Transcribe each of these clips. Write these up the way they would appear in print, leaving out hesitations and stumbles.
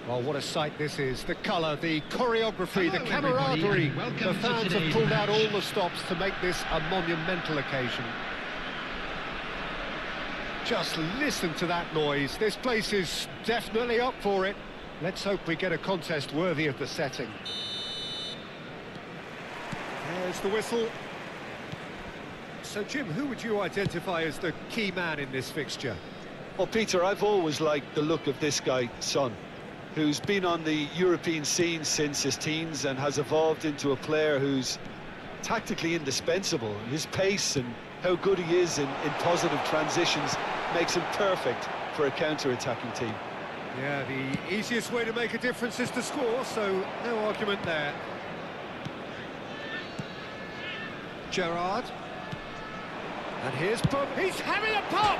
Well, what a sight this is. The colour, the choreography, the camaraderie. The fans have pulled out all the stops to make this a monumental occasion. Just listen to that noise. This place is definitely up for it. Let's hope we get a contest worthy of the setting. There's the whistle. So, Jim, who would you identify as the key man in this fixture? Well, Peter, I've always liked the look of this guy, Son, who's been on the European scene since his teens and has evolved into a player who's tactically indispensable. His pace and how good he is in positive transitions makes him perfect for a counter-attacking team. Yeah, the easiest way to make a difference is to score, so no argument there. Gerrard. And here's Bob. He's having a pop!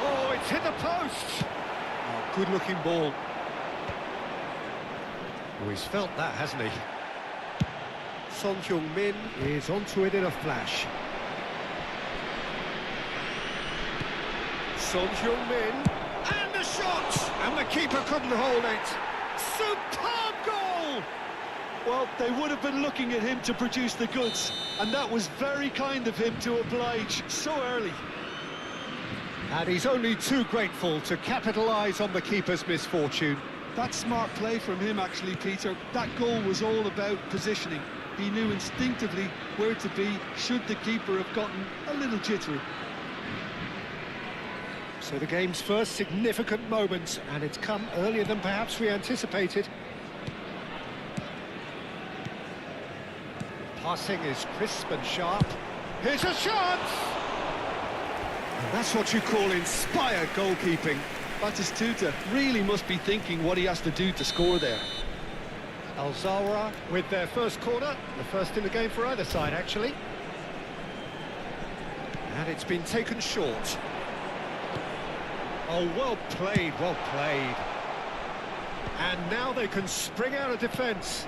Oh, it's hit the post! Oh, good-looking ball. Oh, he's felt that, hasn't he? Son Heung-min is onto it in a flash. Son Heung-min, and the shot! And the keeper couldn't hold it. Superb goal! Well, they would have been looking at him to produce the goods, and that was very kind of him to oblige so early. And he's only too grateful to capitalise on the keeper's misfortune. That's smart play from him, actually, Peter. That goal was all about positioning. He knew instinctively where to be should the keeper have gotten a little jittery. So the game's first significant moment, and it's come earlier than perhaps we anticipated. Passing is crisp and sharp. Here's a chance! And that's what you call inspired goalkeeping. Batistuta really must be thinking what he has to do to score there. Al-Zawra with their first corner, the first in the game for either side, actually. And it's been taken short. Oh, well played, well played. And now they can spring out of defence.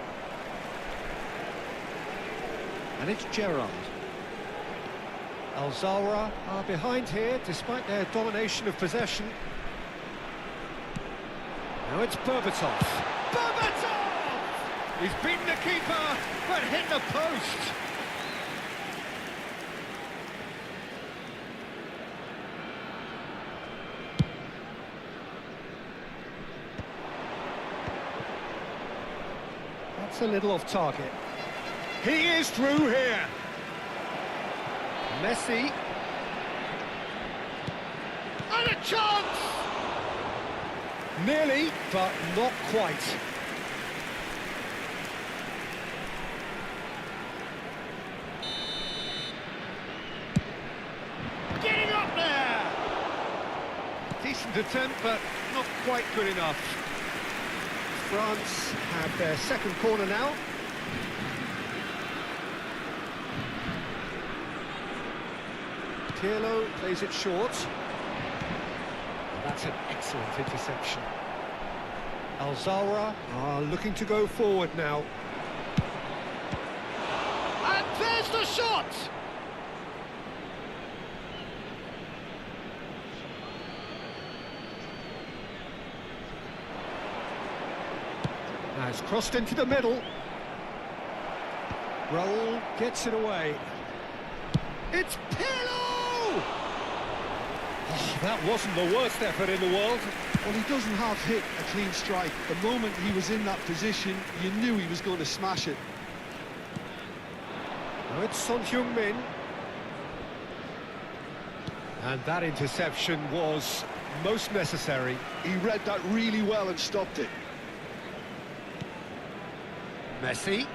And it's Gerrard. Al-Zawra are behind here, despite their domination of possession. Now it's Berbatov. Berbatov! He's beaten the keeper, but hit the post. That's a little off target. He is through here. Messi. And a chance! Nearly, but not quite. Getting up there! Decent attempt, but not quite good enough. France have their second corner now. Pirlo plays it short. That's an excellent interception. Al-Zawra are looking to go forward now. And there's the shot! Now it's crossed into the middle. Raul gets it away. It's Pirlo! Oh, that wasn't the worst effort in the world. Well, he doesn't have hit a clean strike. The moment he was in that position, you knew he was going to smash it. Now it's Son Heung-min. And that interception was most necessary. He read that really well and stopped it. Messi.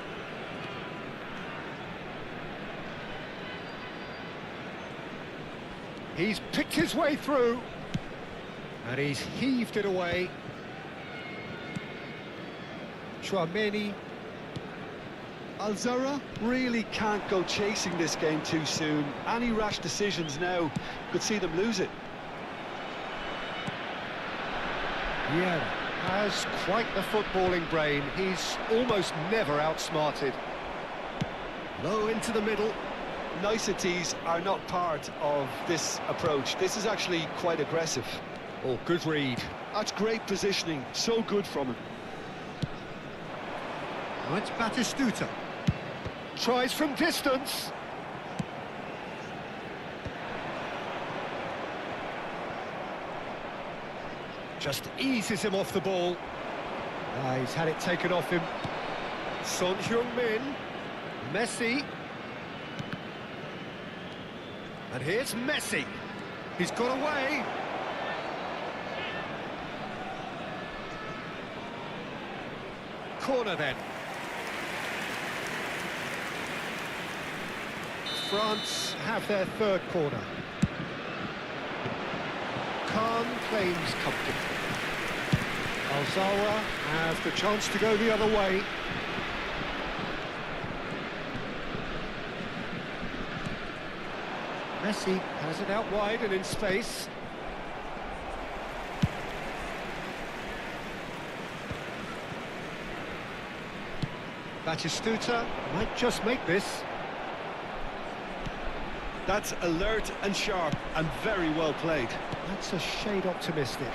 He's picked his way through. And he's heaved it away. Chouameni. Alzara really can't go chasing this game too soon. Any rash decisions now could see them lose it. Yeah, has quite the footballing brain. He's almost never outsmarted. Low into the middle. Niceties are not part of this approach. This is actually quite aggressive. Oh, good read. That's great positioning. So good from him. Now it's Batistuta. Tries from distance. Just eases him off the ball. He's had it taken off him. Son Heung-min. Messi. And here's Messi. He's got away. Corner then. France have their third corner. Khan claims comfort. Alzara has the chance to go the other way. Messi has it out wide and in space. Batistuta might just make this. That's alert and sharp and very well played. That's a shade optimistic.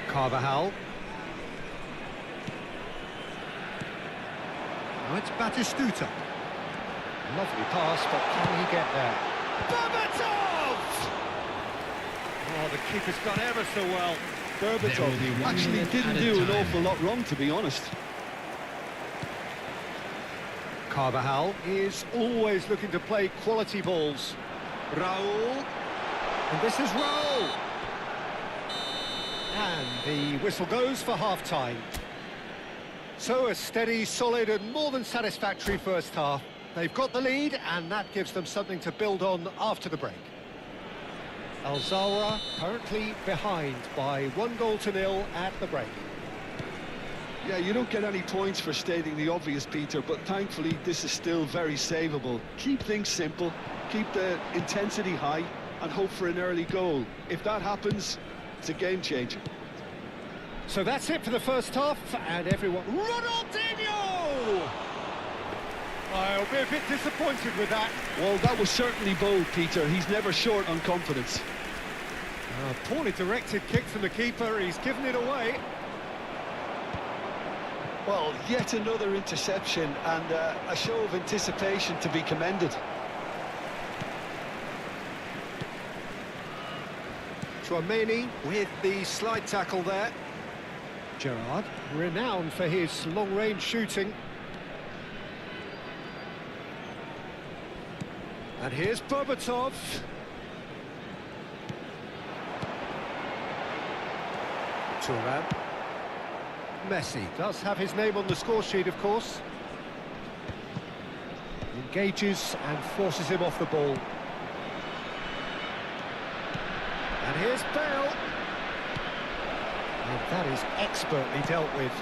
Carvajal. Now it's Batistuta. Lovely pass, but can he get there? Berbatov! Oh, the keeper's done ever so well. Berbatov actually didn't do an awful lot wrong, to be honest. Carvajal is always looking to play quality balls. Raul. And this is Raul. And the whistle goes for half-time. So a steady, solid and more than satisfactory first half. They've got the lead and that gives them something to build on after the break. Alzara currently behind by 1-0 at the break. Yeah, you don't get any points for stating the obvious, Peter, but thankfully this is still very savable. Keep things simple, keep the intensity high, and hope for an early goal. If that happens, it's a game changer. So that's it for the first half, and everyone... Ronaldinho! I'll be a bit disappointed with that. Well, that was certainly bold, Peter. He's never short on confidence. A poorly directed kick from the keeper, he's given it away. Well, yet another interception and a show of anticipation to be commended. Chouameni with the slide tackle there. Gerrard, renowned for his long-range shooting. And here's Berbatov. Thuram. Messi does have his name on the score sheet, of course. Engages and forces him off the ball. And here's Bale. And that is expertly dealt with.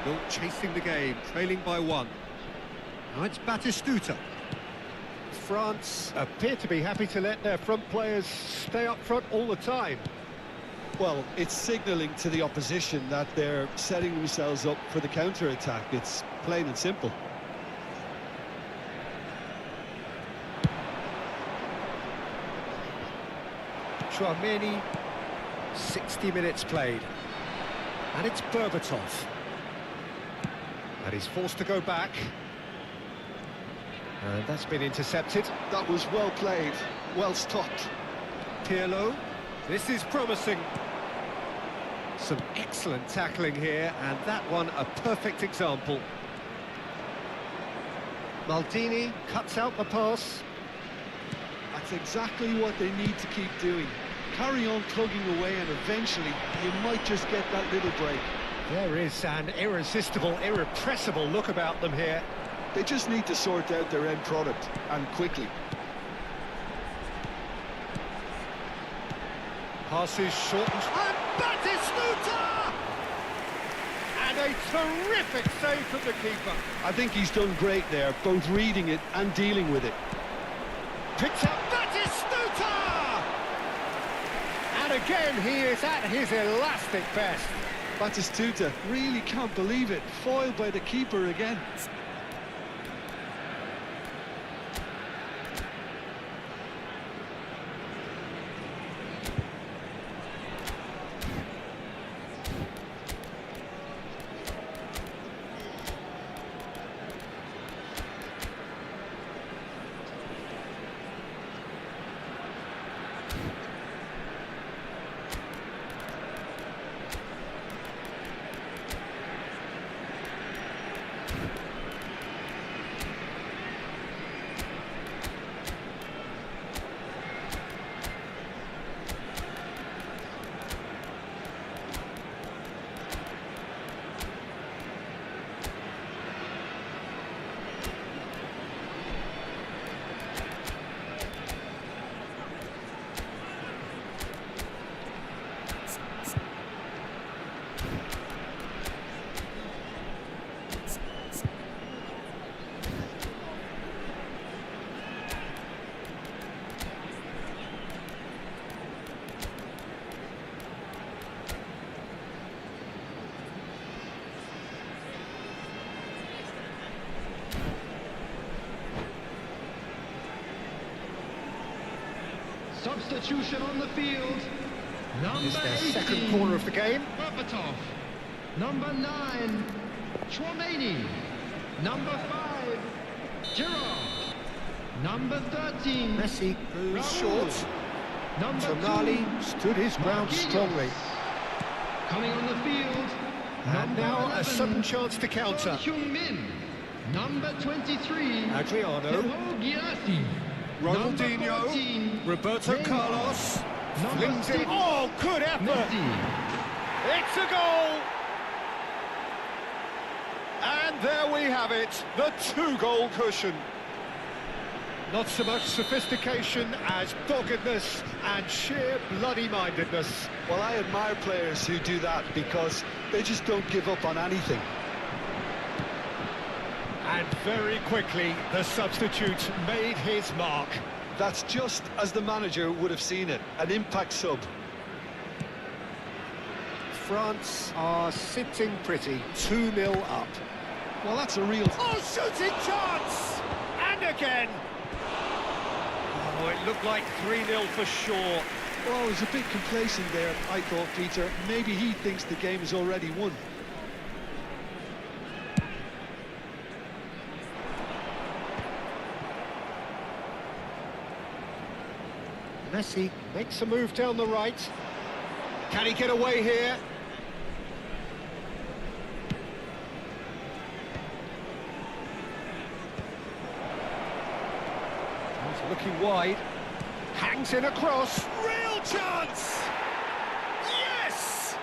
Still chasing the game, trailing by 1. Now it's Batistuta. France appear to be happy to let their front players stay up front all the time. Well, it's signalling to the opposition that they're setting themselves up for the counter-attack. It's plain and simple. Chouameni, 60 minutes played. And it's Berbatov. And he's forced to go back. And that's been intercepted. That was well played, well stopped. Pirlo, this is promising. Some excellent tackling here, and that one a perfect example. Maldini cuts out the pass. That's exactly what they need to keep doing. Carry on plugging away, and eventually you might just get that little break. There is an irresistible, irrepressible look about them here. They just need to sort out their end product, and quickly. Passes shortened. And Batistuta! And a terrific save from the keeper. I think he's done great there, both reading it and dealing with it. Picks up Batistuta! And again, he is at his elastic best. Batistuta really can't believe it, foiled by the keeper again. Substitution on the field. It's Number their 18, second corner of the game. Berbatov. Number 9, Chouameni. Number 5, Gerrard. Number 13, Messi goes Raul. short. Number Tonali 2, stood his ground Marquinhos. strongly. Coming on the field. And number now 11, a sudden chance to counter. Son Heung-min. Number 23, Adriano. Teo Girassi. Ronaldinho. Number 14, Roberto Neymar. Carlos. Number Flings it. 6, Oh, good effort. Messi. It's a goal! And there we have it, the two-goal cushion. Not so much sophistication as doggedness and sheer bloody-mindedness. Well, I admire players who do that because they just don't give up on anything. And very quickly, the substitute made his mark. That's just as the manager would have seen it, an impact sub. France are sitting pretty, 2-0 up. Well, that's a real... Oh, shooting chance! And again! Oh, it looked like 3-0 for sure. Oh, he was a bit complacent there, I thought, Peter. Maybe he thinks the game is already won. Messi makes a move down the right. Can he get away here? He's looking wide. Hangs in a cross. Real chance! Yes!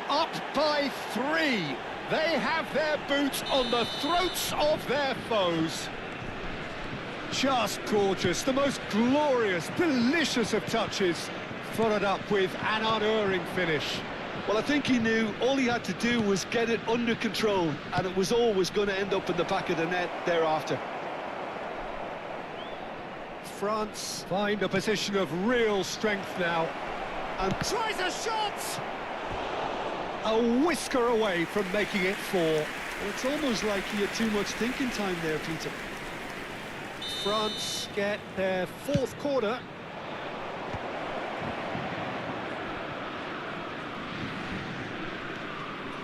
Up by 3. They have their boots on the throats of their foes. Just gorgeous, the most glorious, delicious of touches, followed up with an unerring finish. Well, I think he knew all he had to do was get it under control, and it was always going to end up in the back of the net thereafter. France find a position of real strength now. And tries a shot! A whisker away from making it 4. Well, it's almost like he had too much thinking time there, Peter. France get their 4th corner.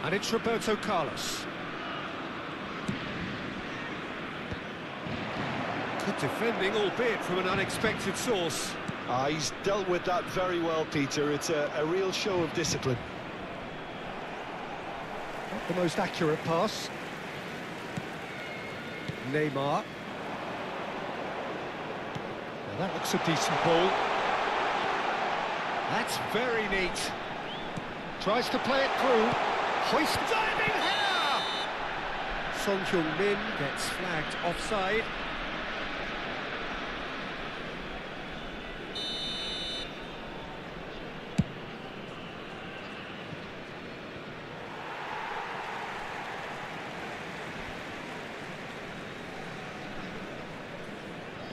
And it's Roberto Carlos. Good defending, albeit from an unexpected source. He's dealt with that very well, Peter. It's a real show of discipline. Not the most accurate pass. Neymar. Now that looks a decent ball. That's very neat. Tries to play it through. Hoist diving header! Son Heung-min gets flagged offside.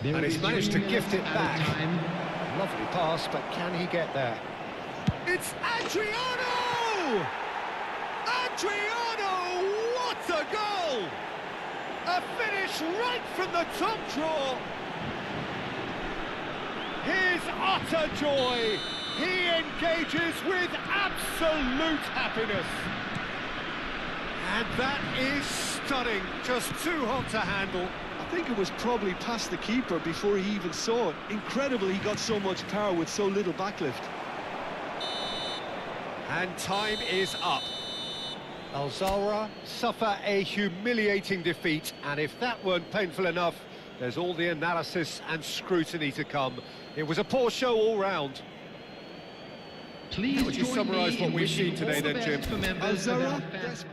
And he's managed to gift it back. Lovely pass, but can he get there? It's Adriano! Adriano! What a goal! A finish right from the top draw. His utter joy. He engages with absolute happiness. And that is stunning. Just too hot to handle. I think it was probably past the keeper before he even saw it. Incredible he got so much power with so little backlift. And time is up. Al Zawra suffer a humiliating defeat, and if that weren't painful enough, there's all the analysis and scrutiny to come. It was a poor show all round. Please How would you summarise what we've seen today then, Jim? Al Zawra?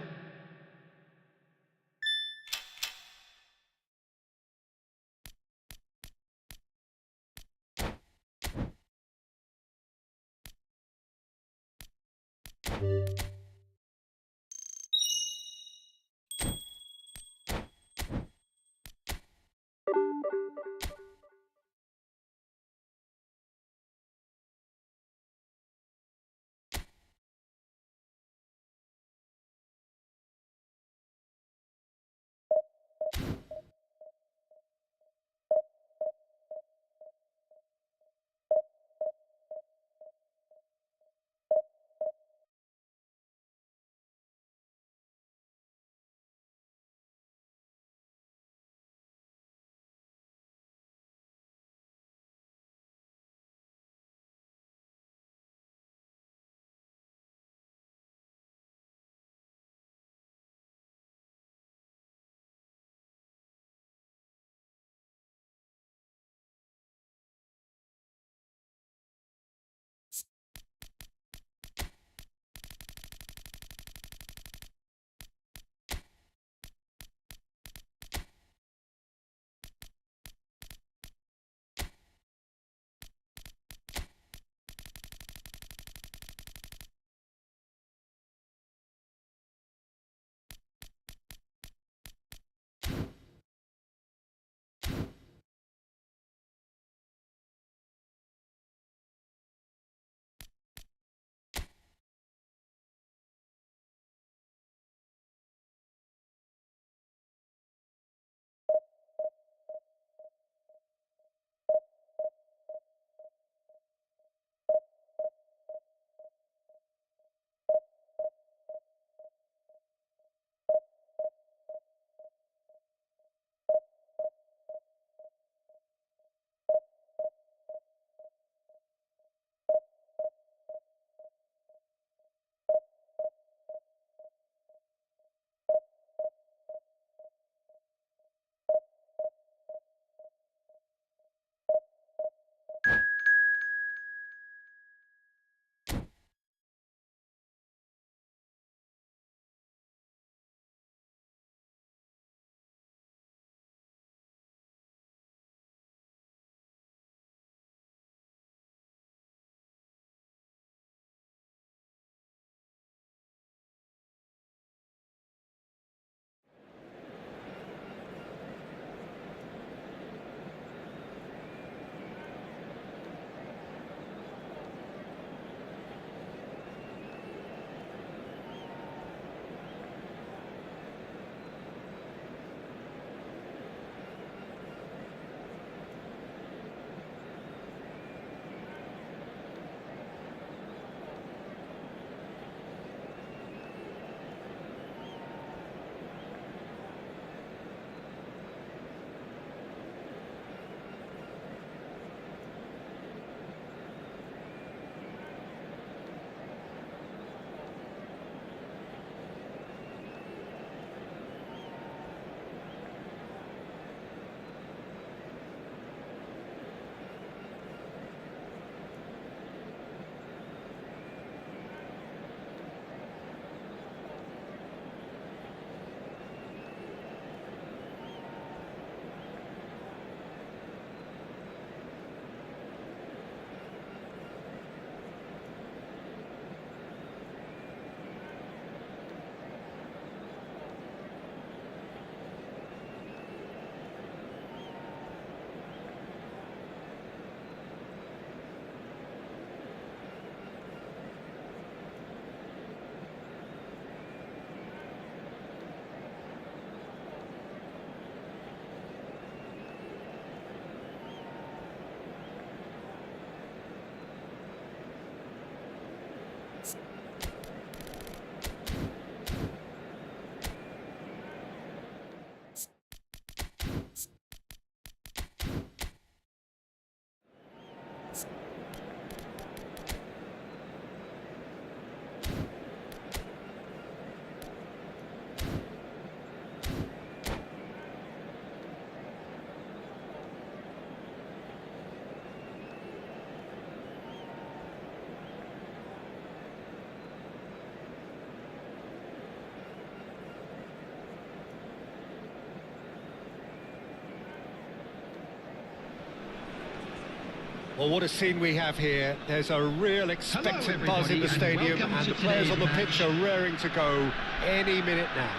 Well, what a scene we have here. There's a real expectant buzz in the stadium, and the players on the pitch are raring to go any minute now.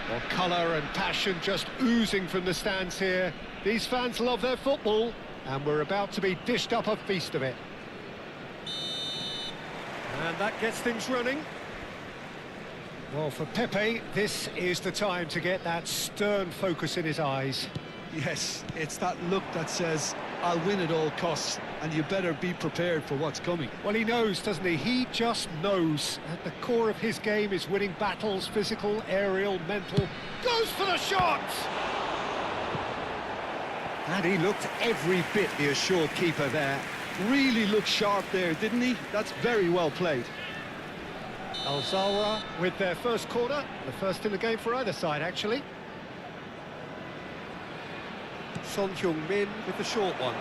Well, colour and passion just oozing from the stands here. These fans love their football, and we're about to be dished up a feast of it. And that gets things running. Well, for Pepe, this is the time to get that stern focus in his eyes. Yes, it's that look that says, I'll win at all costs, and you better be prepared for what's coming. Well, he knows, doesn't he? He just knows. At the core of his game is winning battles, physical, aerial, mental. Goes for the shot! And he looked every bit the assured keeper there. Really looked sharp there, didn't he? That's very well played. Al-Zawra with their first corner, the first in the game for either side, actually. Son Heung-min with the short one.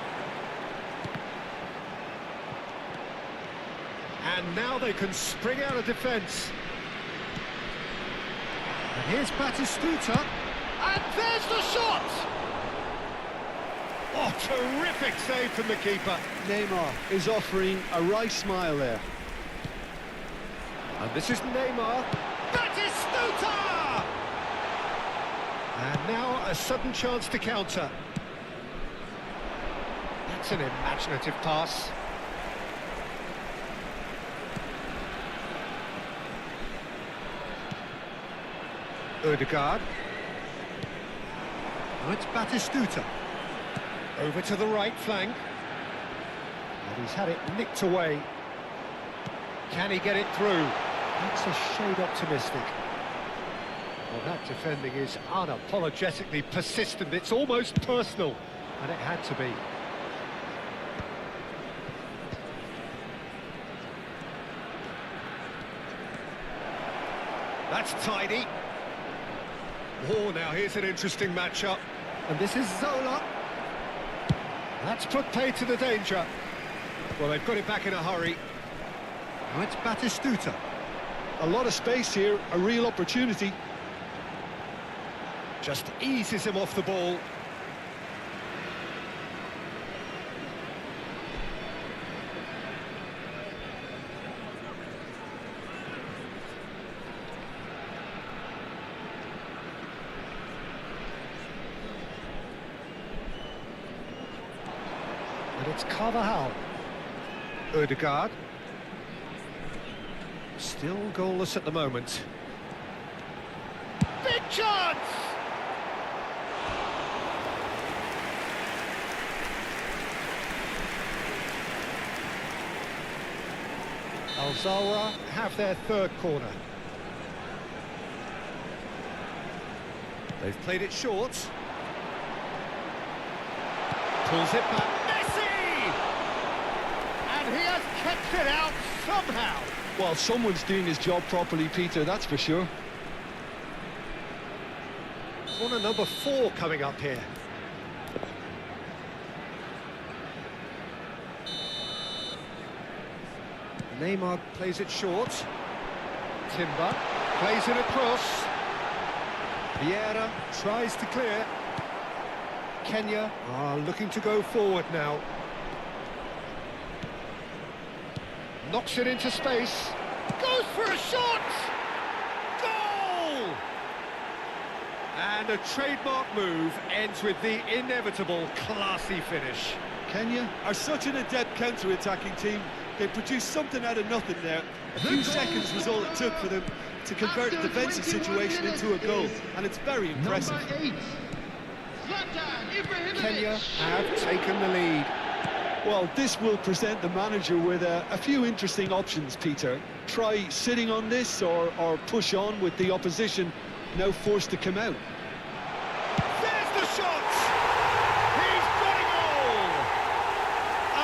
And now they can spring out of defence. And here's Batistuta. And there's the shot! Oh, terrific save from the keeper. Neymar is offering a wry smile there. And this is Neymar. Batistuta! And now a sudden chance to counter. That's an imaginative pass. Ødegaard. Now it's Batistuta. Over to the right flank. And he's had it nicked away. Can he get it through? That's a shade optimistic. Well, that defending is unapologetically persistent. It's almost personal. And it had to be. That's tidy. Oh, now here's an interesting matchup. And this is Zola. That's put paid to the danger. Well, they've got it back in a hurry. Now it's Batistuta. A lot of space here, a real opportunity. Just eases him off the ball. And it's Carvajal. Ødegaard. Still goalless at the moment. Big chance! Al-Zawra have their third corner. They've played it short. Pulls it back. Messi! And he has kept it out somehow. Well, someone's doing his job properly, Peter, that's for sure. Corner number 4 coming up here. Neymar plays it short. Timber plays it across. Vieira tries to clear. Kenya are looking to go forward now. Knocks it into space. Goes for a shot! Goal! And a trademark move ends with the inevitable classy finish. Kenya are such an adept counter-attacking team. They produced something out of nothing there. A few seconds was all it took for them to convert a defensive situation into a goal, and it's very impressive. Kenya have taken the lead. Well, this will present the manager with a few interesting options, Peter. Try sitting on this or push on with the opposition now forced to come out. There's the shot! He's got a goal!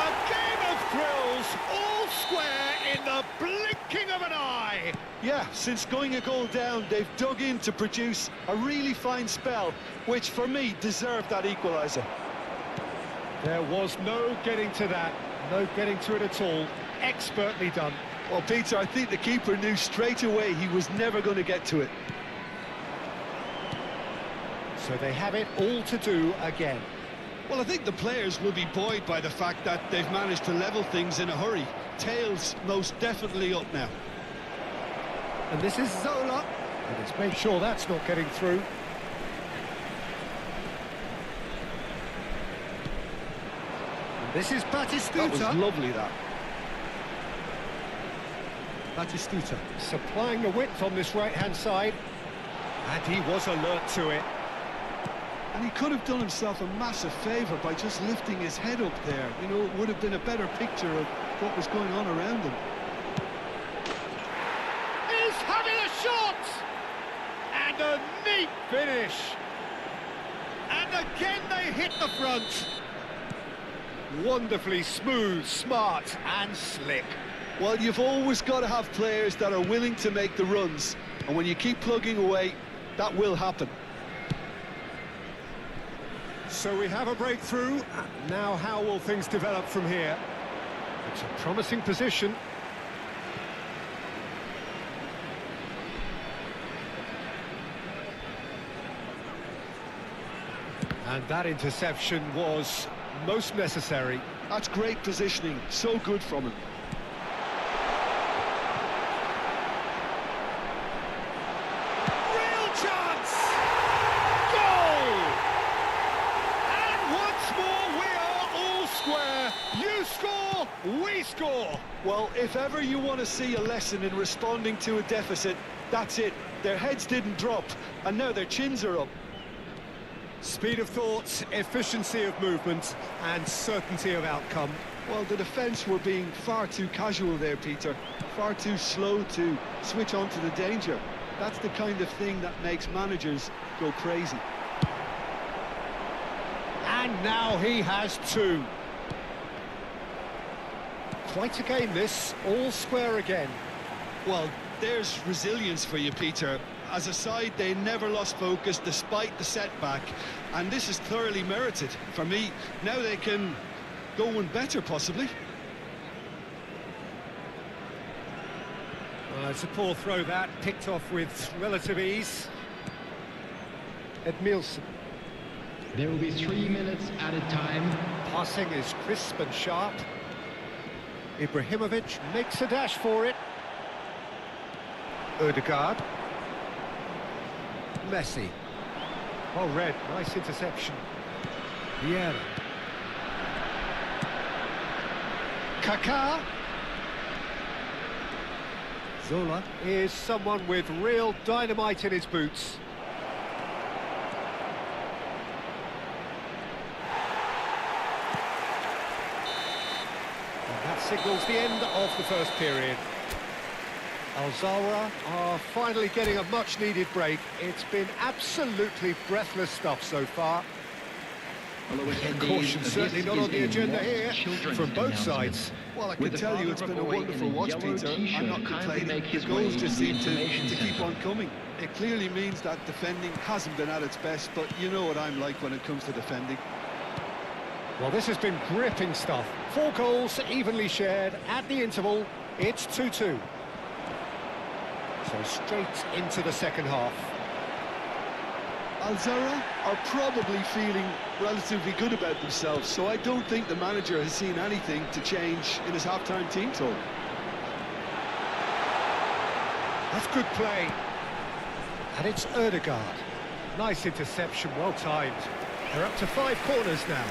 A game of thrills, all square in the blinking of an eye! Yeah, since going a goal down, they've dug in to produce a really fine spell, which for me deserved that equaliser. There was no getting to that, no getting to it at all. Expertly done. Well, Peter, I think the keeper knew straight away he was never going to get to it. So they have it all to do again. Well, I think the players will be buoyed by the fact that they've managed to level things in a hurry. Tails most definitely up now. And this is Zola. And it's made sure that's not getting through. And this is Batistuta. That was lovely, that. Batistuta supplying the width on this right-hand side. And he was alert to it. And he could have done himself a massive favour by just lifting his head up there. You know, it would have been a better picture of what was going on around him. He's having a shot! And a neat finish. And again they hit the front. Wonderfully smooth, smart and slick. Well, you've always got to have players that are willing to make the runs. And when you keep plugging away, that will happen. So we have a breakthrough. Now how will things develop from here? It's a promising position. And that interception was most necessary. That's great positioning, so good from him. Real chance! Goal! And once more we are all square. You score, we score. Well, if ever you want to see a lesson in responding to a deficit, that's it. Their heads didn't drop, and now their chins are up. Speed of thought, efficiency of movement, and certainty of outcome. Well, the defence were being far too casual there, Peter. Far too slow to switch on to the danger. That's the kind of thing that makes managers go crazy. And now he has two. Quite a game this, all square again. Well, there's resilience for you, Peter. As a side, they never lost focus despite the setback, and this is thoroughly merited. For me, now they can go one better, possibly. It's a poor throw that, picked off with relative ease. Edmilson. There will be 3 minutes added time. Passing is crisp and sharp. Ibrahimovic makes a dash for it. Ødegaard. Messi. Well read, nice interception. Vieira. Kaká. Zola is someone with real dynamite in his boots. And that signals the end of the first period. Al-Zawra are finally getting a much-needed break. It's been absolutely breathless stuff so far. Caution certainly not on the agenda here from both sides. Well, I can tell you it's been a wonderful watch, Peter. I'm not complaining. The goals just seem to keep on coming. It clearly means that defending hasn't been at its best, but you know what I'm like when it comes to defending. Well, this has been gripping stuff. 4 goals evenly shared at the interval. It's 2-2. So straight into the second half. Al-Zawra are probably feeling relatively good about themselves, so I don't think the manager has seen anything to change in his half-time team talk. That's good play. And it's Ødegaard. Nice interception, well timed. They're up to 5 corners now.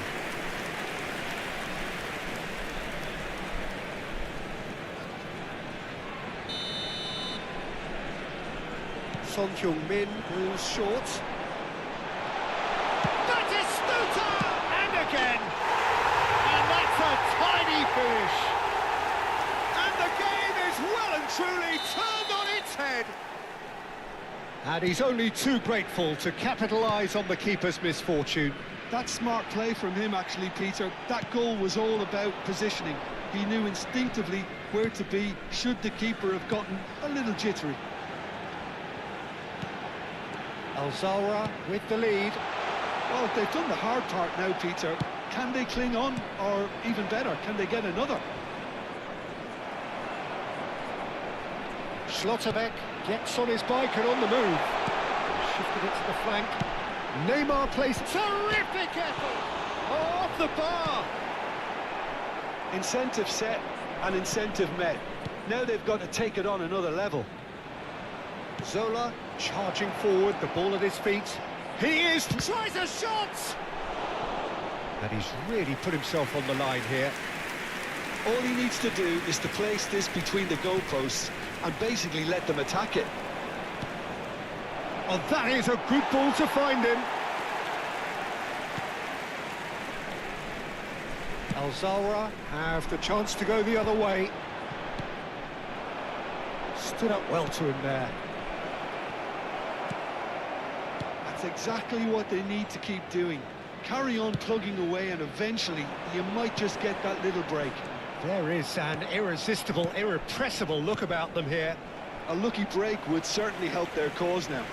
Son Heung-min who's short. Batistuta! And again! And that's a tiny finish! And the game is well and truly turned on its head! And he's only too grateful to capitalise on the keeper's misfortune. That's smart play from him, actually, Peter. That goal was all about positioning. He knew instinctively where to be should the keeper have gotten a little jittery. Al-Zawra with the lead. Well, they've done the hard part now, Peter. Can they cling on, or even better, can they get another? Schlotterbeck gets on his bike and on the move. Shifted it to the flank. Neymar plays terrific effort. Oh, off the bar! Incentive set and incentive met. Now they've got to take it on another level. Zola charging forward, the ball at his feet. He is, tries a shot! And he's really put himself on the line here. All he needs to do is to place this between the goalposts and basically let them attack it. Oh, that is a good ball to find him. Al-Zawra have the chance to go the other way. Stood up well to him there. That's exactly what they need to keep doing. Carry on plugging away and eventually you might just get that little break. There is an irresistible, irrepressible look about them here. A lucky break would certainly help their cause now.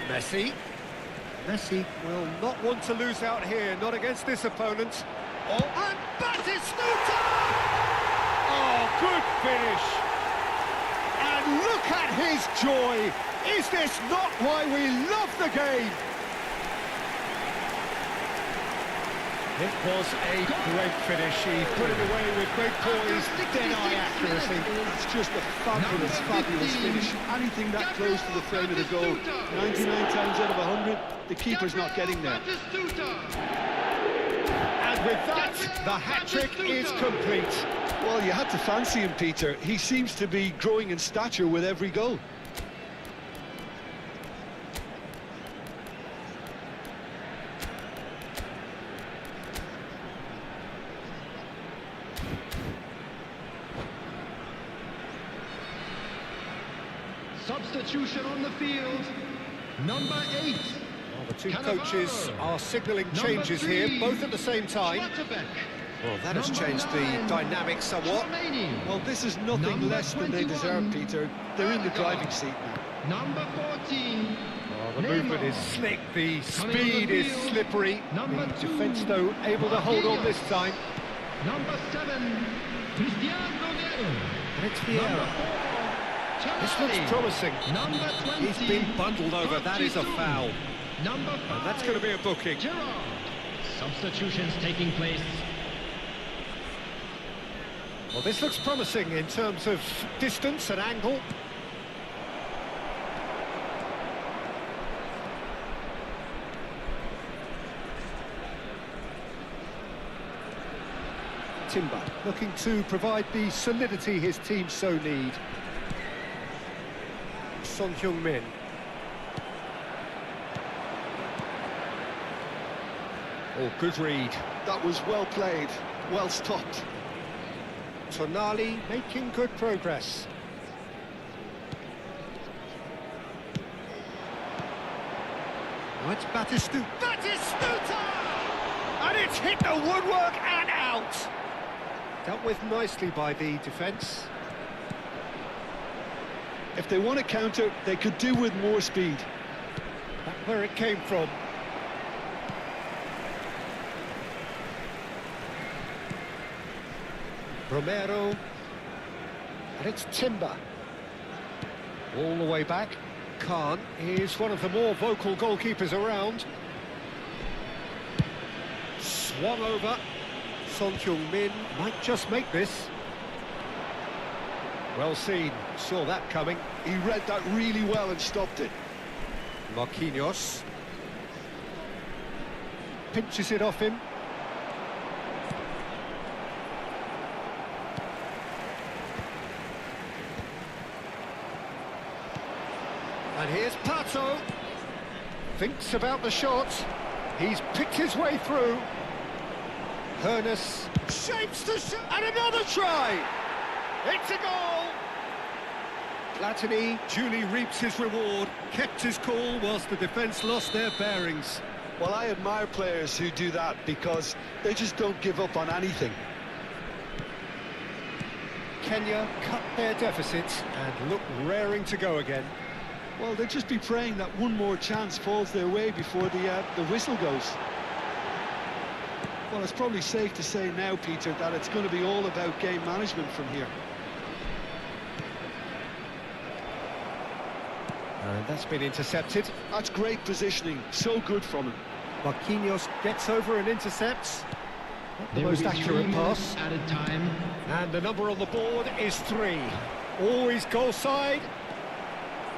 Messi. Messi will not want to lose out here, not against this opponent. Oh, and Batistuta! Oh, good finish. And look at his joy. Is this not why we love the game? It was a great finish. He put it away with great poise, dead-eye accuracy. It's just a fabulous, fabulous finish. Anything that close to the frame of the goal, 99 times out of 100, the keeper's not getting there. And with that, the hat-trick is complete. Well, you had to fancy him, Peter. He seems to be growing in stature with every goal. Substitution on the field, number 8. Well, the two coaches are signalling changes here, both at the same time. Well, that has changed the dynamic somewhat. Well, this is nothing less than they deserve, Peter. They're in the driving seat now. Number 14. Well, the movement is slick, the speed is slippery. The defence, though, able to hold on this time. Number 7, Cristiano. And it's Vieira. This looks promising. Number 20. He's been bundled over, that is a foul. Number 5. And that's going to be a booking. Substitutions taking place. Well, this looks promising in terms of distance and angle. Timber looking to provide the solidity his team so need. Son Heung-min. Oh, good read. That was well played, well stopped. Tonali making good progress. Oh, it's Batistuta! And it's hit the woodwork and out! Dealt with nicely by the defence. If they want to counter, they could do with more speed. That's where it came from. Romero. And it's Timber. All the way back. Khan is one of the more vocal goalkeepers around. Swung over. Son Heung-min might just make this. Well seen, saw that coming. He read that really well and stopped it. Marquinhos. Pinches it off him. And here's Pato. Thinks about the shot. He's picked his way through. Hernus shapes the shot. And another try! It's a goal! Platini duly reaps his reward, kept his cool whilst the defence lost their bearings. Well, I admire players who do that because they just don't give up on anything. Kenya cut their deficit and look raring to go again. Well, they'll just be praying that one more chance falls their way before the whistle goes. Well, it's probably safe to say now, Peter, that it's going to be all about game management from here. And that's been intercepted. That's great positioning, so good from him. Marquinhos gets over and intercepts. Not the There will most be 3 accurate minutes pass. added time. And the number on the board is 3. Always goal side.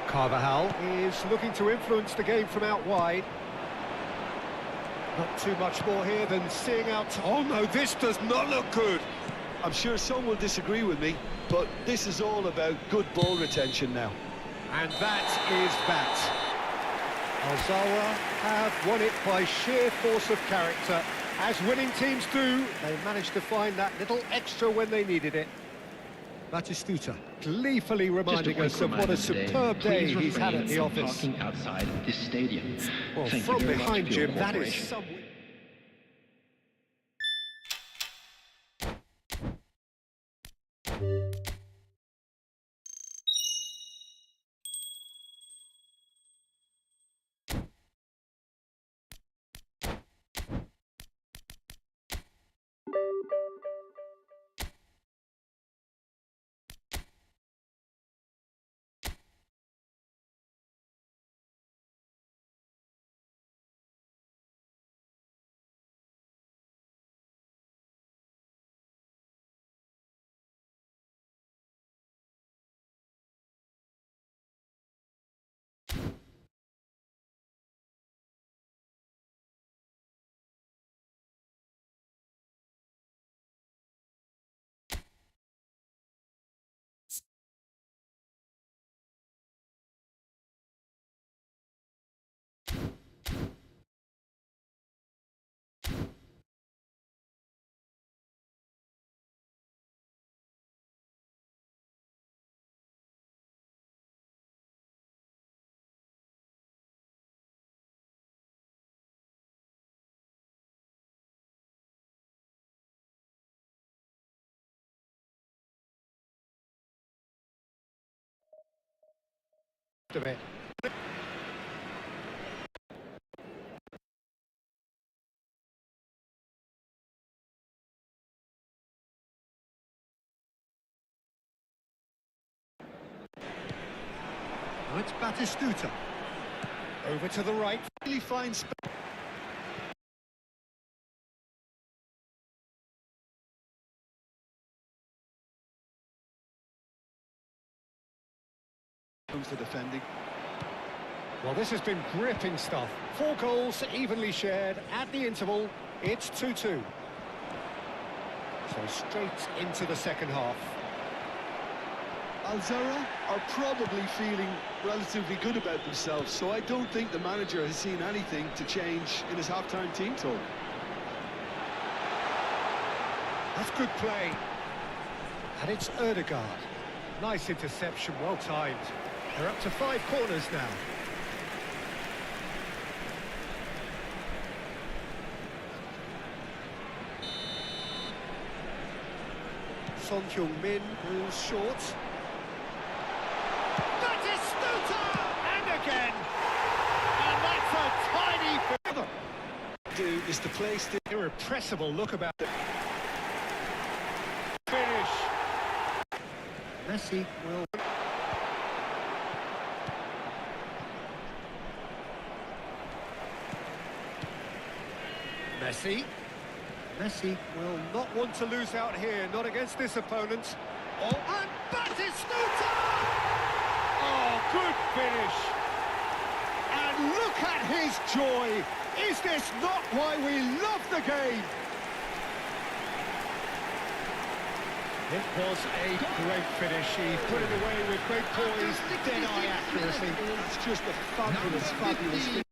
Carvajal is looking to influence the game from out wide. Not too much more here than seeing out... Oh no, this does not look good. I'm sure some will disagree with me, but this is all about good ball retention now. And that is that. Alzara have won it by sheer force of character. As winning teams do, they managed to find that little extra when they needed it. Batistuta gleefully reminding us of what a superb day he's had at the office. Parking outside this stadium. Well, Thank from you very behind much for your Jim, that is cooperation. some... of it. Now it's Batistuta. Over to the right. Really fine space. Comes to defending. Well, this has been gripping stuff. 4 goals evenly shared at the interval. It's 2-2. So straight into the second half. Alzara are probably feeling relatively good about themselves, so I don't think the manager has seen anything to change in his half-time team talk. That's good play. And it's Erdegaard. Nice interception, well timed. They're up to 5 corners now. Son Heung-min goes short. Batistuta! And again! And that's a tiny bit. Do is to play still. Irrepressible look about it. Finish. Messi will... Messi will not want to lose out here, not against this opponent. Oh, and Batistuta! Oh, good finish. And look at his joy. Is this not why we love the game? It was a great finish. He put it away with great poise, dead-eye accuracy. It's just a fabulous, fabulous finish.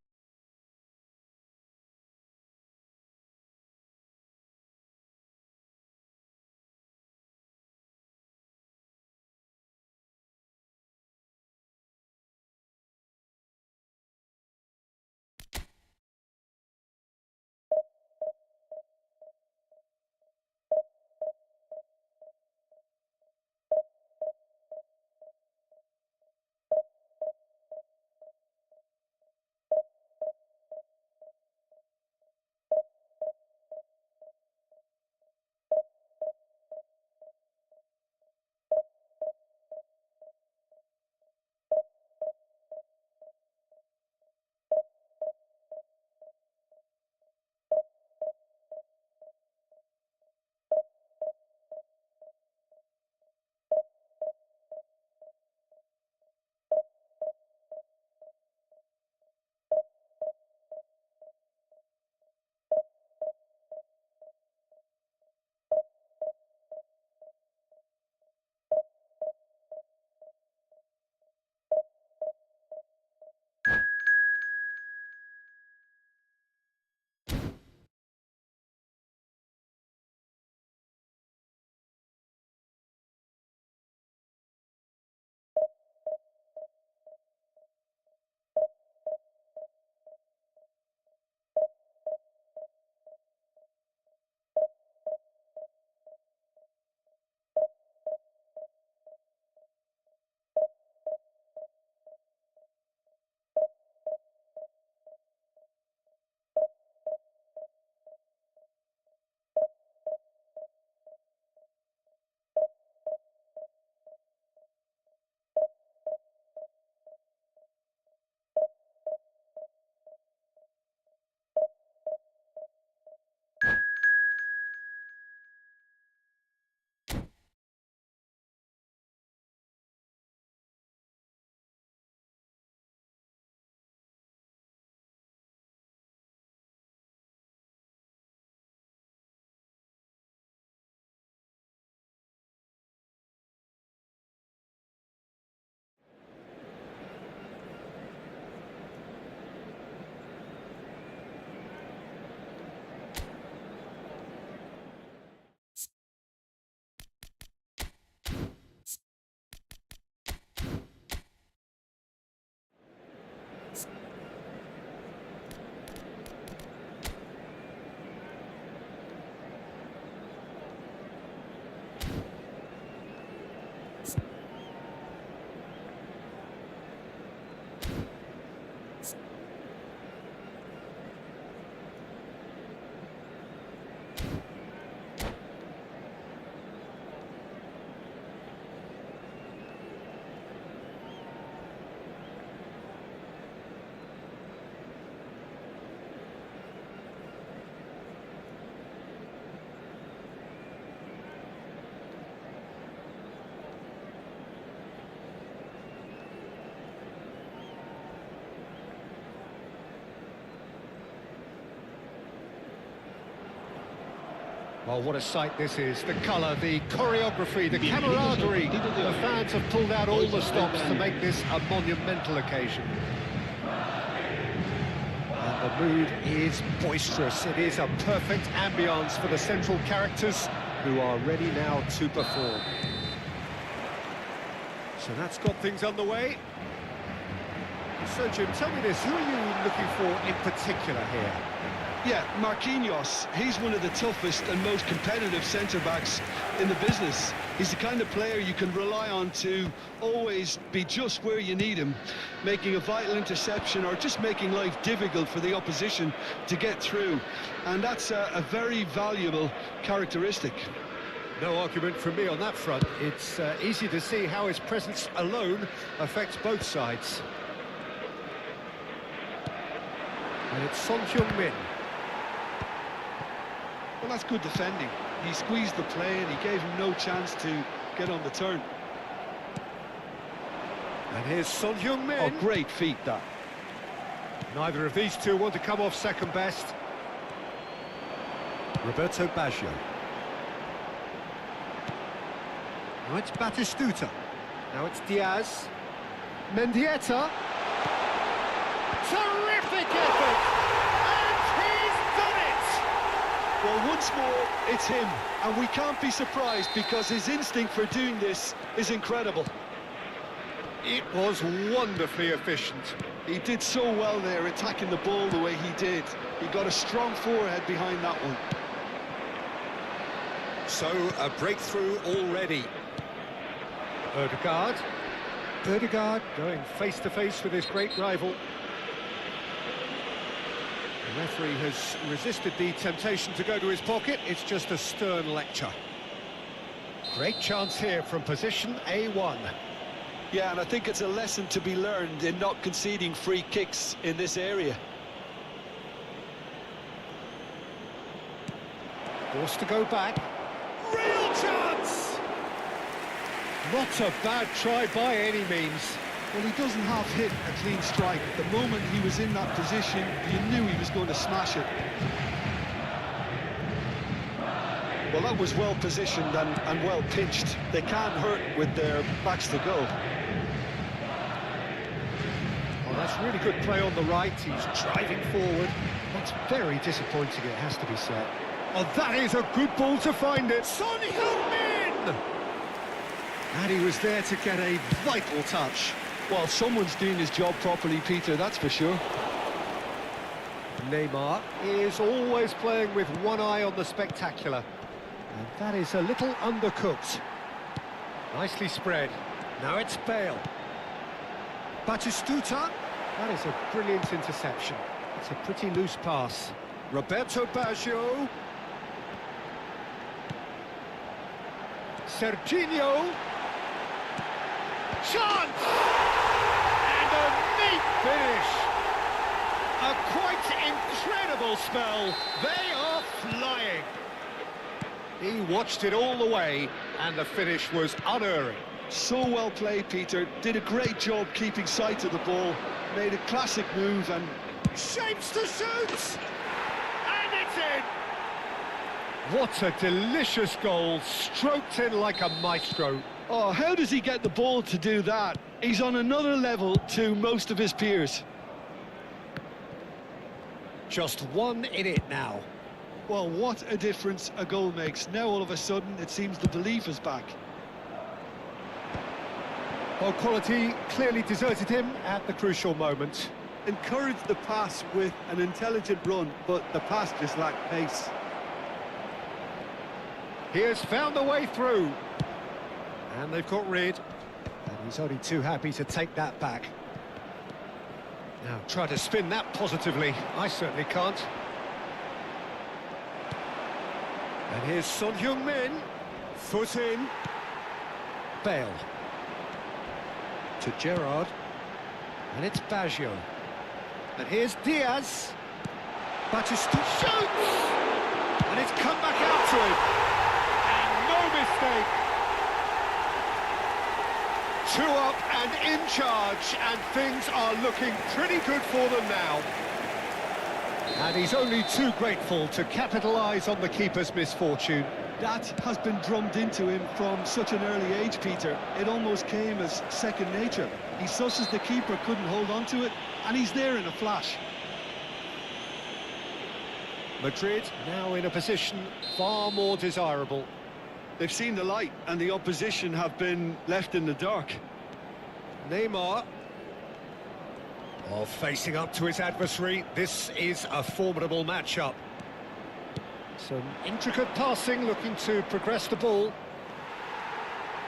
Well, what a sight this is. The colour, the choreography, the camaraderie. The fans have pulled out all the stops to make this a monumental occasion. And the mood is boisterous. It is a perfect ambience for the central characters who are ready now to perform. So that's got things underway. So, Jim, tell me this, who are you looking for in particular here? Yeah, Marquinhos, he's one of the toughest and most competitive centre-backs in the business. He's the kind of player you can rely on to always be just where you need him, making a vital interception or just making life difficult for the opposition to get through. And that's a very valuable characteristic. No argument from me on that front. It's easy to see how his presence alone affects both sides. And it's Son Heung-min. Well, that's good defending. He squeezed the play and he gave him no chance to get on the turn. And here's Son Heung-min. Oh, great feat, that. Neither of these two want to come off second best. Roberto Baggio. Now it's Batistuta. Now it's Diaz. Mendieta. Terrific effort! And he's done it! Well, once more, it's him. And we can't be surprised because his instinct for doing this is incredible. It was wonderfully efficient. He did so well there, attacking the ball the way he did. He got a strong forehead behind that one. So, a breakthrough already. Ødegaard. Ødegaard going face-to-face with his great rival. The referee has resisted the temptation to go to his pocket. It's just a stern lecture. Great chance here from position A1. Yeah, and I think it's a lesson to be learned in not conceding free kicks in this area. Forced to go back. Real chance! Not a bad try by any means. Well, he doesn't half hit a clean strike. The moment he was in that position, you knew he was going to smash it. Well, that was well positioned and well pitched. They can't hurt with their backs to go. Oh, that's really good play on the right. He's driving forward. That's very disappointing, it has to be said. Oh, that is a good ball to find it. Son Heung-min! And he was there to get a vital touch. Well, someone's doing his job properly, Peter, that's for sure. Neymar is always playing with one eye on the spectacular. And that is a little undercooked. Nicely spread. Now it's Bale. Batistuta. That is a brilliant interception. It's a pretty loose pass. Roberto Baggio. Serginho. Chance! And a neat finish. A quite incredible spell. They are flying. He watched it all the way, and the finish was unerring. So well played, Peter. Did a great job keeping sight of the ball. Made a classic move and... shapes to shoot! And it's in! What a delicious goal, stroked in like a maestro. Oh, how does he get the ball to do that? He's on another level to most of his peers. Just one in it now. Well, what a difference a goal makes. Now all of a sudden it seems the belief is back. Well, quality clearly deserted him at the crucial moment. Encouraged the pass with an intelligent run, but the pass just lacked pace. He has found a way through. And they've got rid. And he's only too happy to take that back. Now, try to spin that positively. I certainly can't. And here's Son Heung-min. Foot in. Bale. To Gerrard. And it's Baggio. And here's Diaz. Batistuta shoots! And it's come back out to him. And no mistake. 2 up and in charge, and things are looking pretty good for them now. And he's only too grateful to capitalise on the keeper's misfortune. That has been drummed into him from such an early age, Peter. It almost came as second nature. He susses the keeper couldn't hold on to it, and he's there in a flash. Madrid now in a position far more desirable. They've seen the light, and the opposition have been left in the dark. Neymar. Oh, facing up to his adversary. This is a formidable matchup. Some intricate passing, looking to progress the ball.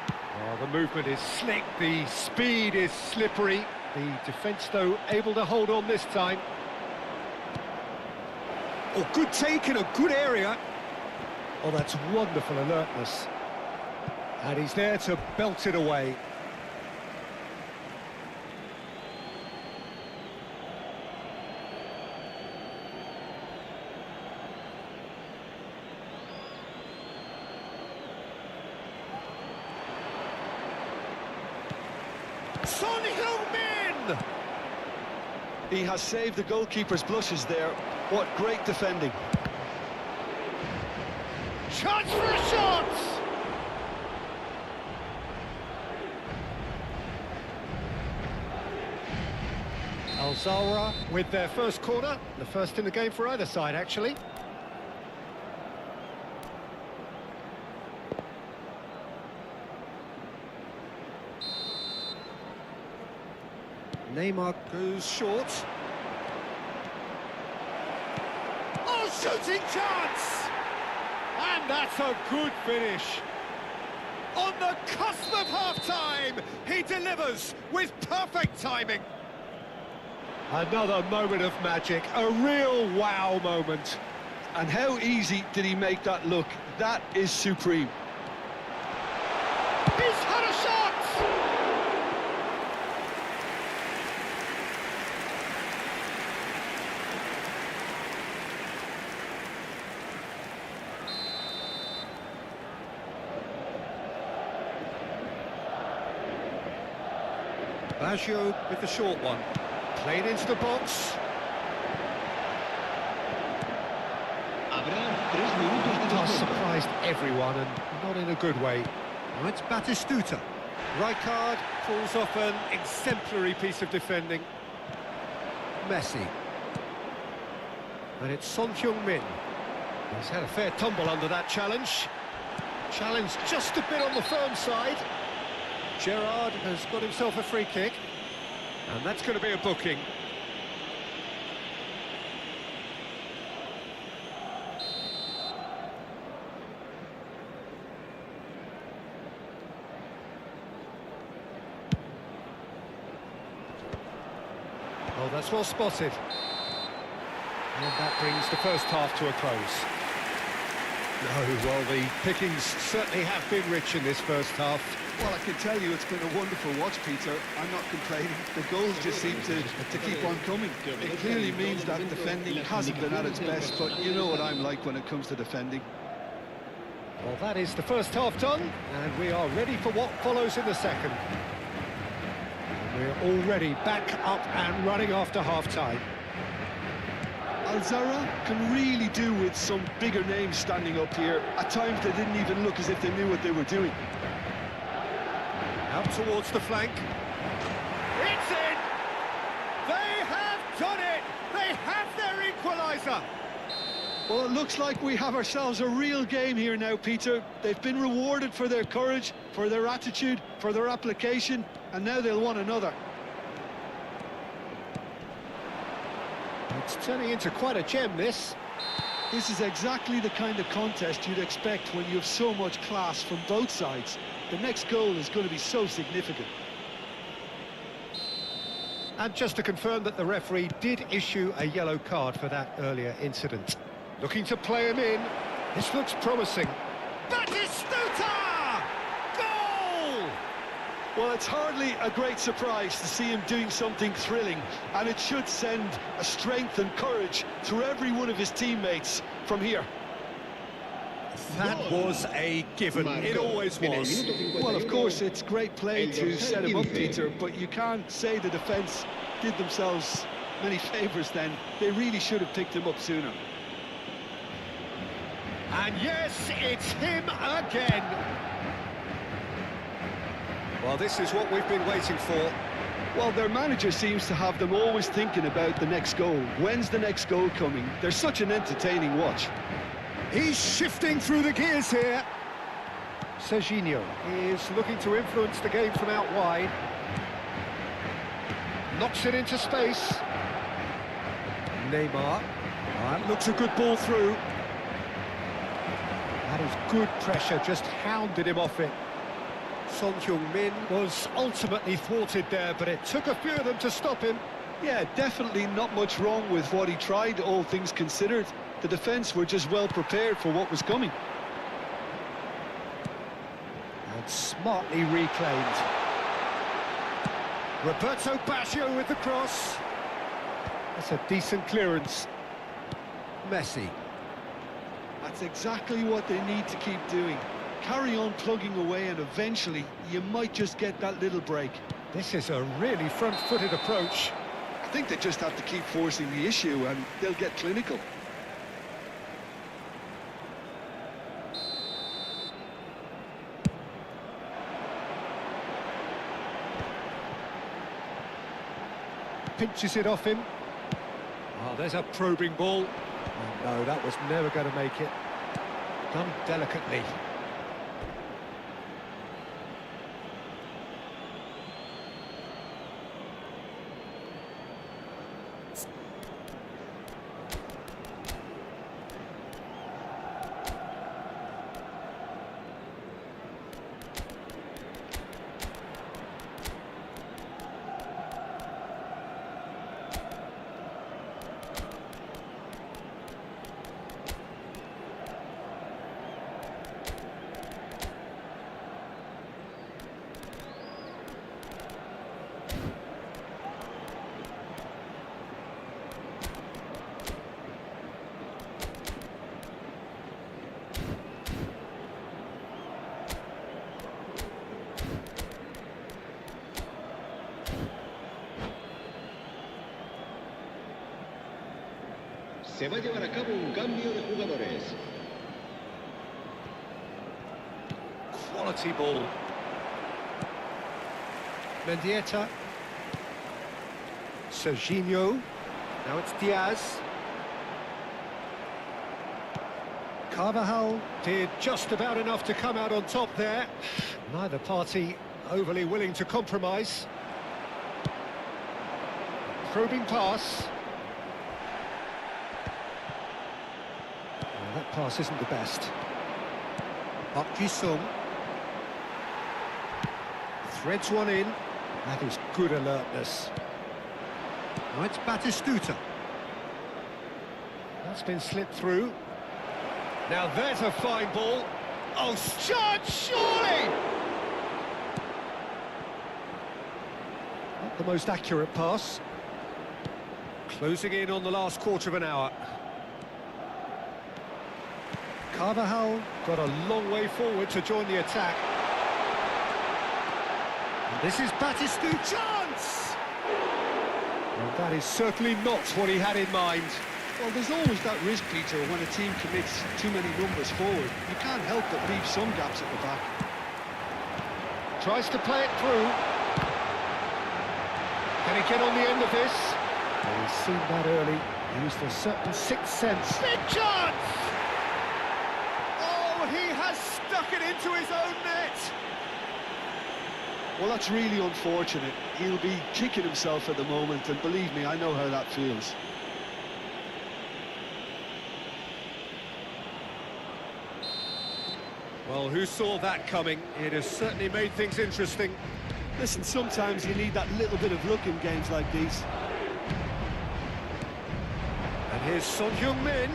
Oh, the movement is slick, the speed is slippery. The defence, though, able to hold on this time. Oh, good take in a good area. Oh, that's wonderful alertness. And he's there to belt it away. Son Heung-min! He has saved the goalkeeper's blushes there. What great defending. Chance for a shot! Al-Zawra with their first corner, the first in the game for either side, actually. Neymar goes short. Oh, shooting chance! And that's a good finish. On the cusp of half-time, he delivers with perfect timing. Another moment of magic, a real wow moment. And how easy did he make that look? That is supreme. He's had a shot! Baggio with the short one. Played into the box. Pass surprised everyone and not in a good way. Now it's Batistuta. Rijkaard pulls off an exemplary piece of defending. Messi. And it's Son Heung-min. He's had a fair tumble under that challenge. Challenge just a bit on the firm side. Gerrard has got himself a free kick. And that's going to be a booking. Oh, that's well spotted. And that brings the first half to a close. No, well, the pickings certainly have been rich in this first half. Well, I can tell you it's been a wonderful watch, Peter. I'm not complaining. The goals just seem to keep on coming. It clearly means that defending hasn't been at its best, but you know what I'm like when it comes to defending. Well, that is the first half done, and we are ready for what follows in the second. We're already back up and running after half-time. Al-Zawra can really do with some bigger names standing up here. At times they didn't even look as if they knew what they were doing. Out towards the flank. It's in! They have done it! They have their equaliser! Well, it looks like we have ourselves a real game here now, Peter. They've been rewarded for their courage, for their attitude, for their application, and now they'll want another. It's turning into quite a gem, this. This is exactly the kind of contest you'd expect when you have so much class from both sides. The next goal is going to be so significant. And just to confirm that the referee did issue a yellow card for that earlier incident. Looking to play him in. This looks promising. Batistuta! Goal! Well, it's hardly a great surprise to see him doing something thrilling, and it should send a strength and courage through every one of his teammates from here. That was a given. It always was. Well, of course, it's great play to set him up, Peter, but you can't say the defence did themselves many favours then. They really should have picked him up sooner. And yes, it's him again. Well, this is what we've been waiting for. Well, their manager seems to have them always thinking about the next goal. When's the next goal coming? They're such an entertaining watch. He's shifting through the gears here. Serginho is looking to influence the game from out wide. Knocks it into space. Neymar. That looks a good ball through. That is good pressure, just hounded him off it. Son Heung-min was ultimately thwarted there, but it took a few of them to stop him. Yeah, definitely not much wrong with what he tried, all things considered. The defence were just well prepared for what was coming. And smartly reclaimed. Roberto Baggio with the cross. That's a decent clearance. Messi. That's exactly what they need to keep doing. Carry on plugging away and eventually you might just get that little break. This is a really front-footed approach. I think they just have to keep forcing the issue and they'll get clinical. Pinches it off him. Oh, there's a probing ball. Oh, no, that was never going to make it. Done delicately. Se va a llevar a cabo un cambio de jugadores. Quality ball. Mendieta. Serginho. Now it's Diaz. Carvajal did just about enough to come out on top there. Neither party overly willing to compromise. Probing pass. That pass isn't the best. Park Ji-sung. Threads one in. That is good alertness. Now it's Batistuta. That's been slipped through. Now there's a fine ball. Oh, shot, surely! Not the most accurate pass. Closing in on the last quarter of an hour. Carvajal got a long way forward to join the attack. And this is Batistuta. Chance! Well, that is certainly not what he had in mind. Well, there's always that risk, Peter, when a team commits too many numbers forward. You can't help but leave some gaps at the back. Tries to play it through. Can he get on the end of this? Well, he's seen that early. He used a certain sixth sense. Big chance! He has stuck it into his own net. Well, that's really unfortunate. He'll be kicking himself at the moment, and believe me, I know how that feels. Well, who saw that coming? It has certainly made things interesting. Listen, sometimes you need that little bit of luck in games like these. And here's Son Heung-min.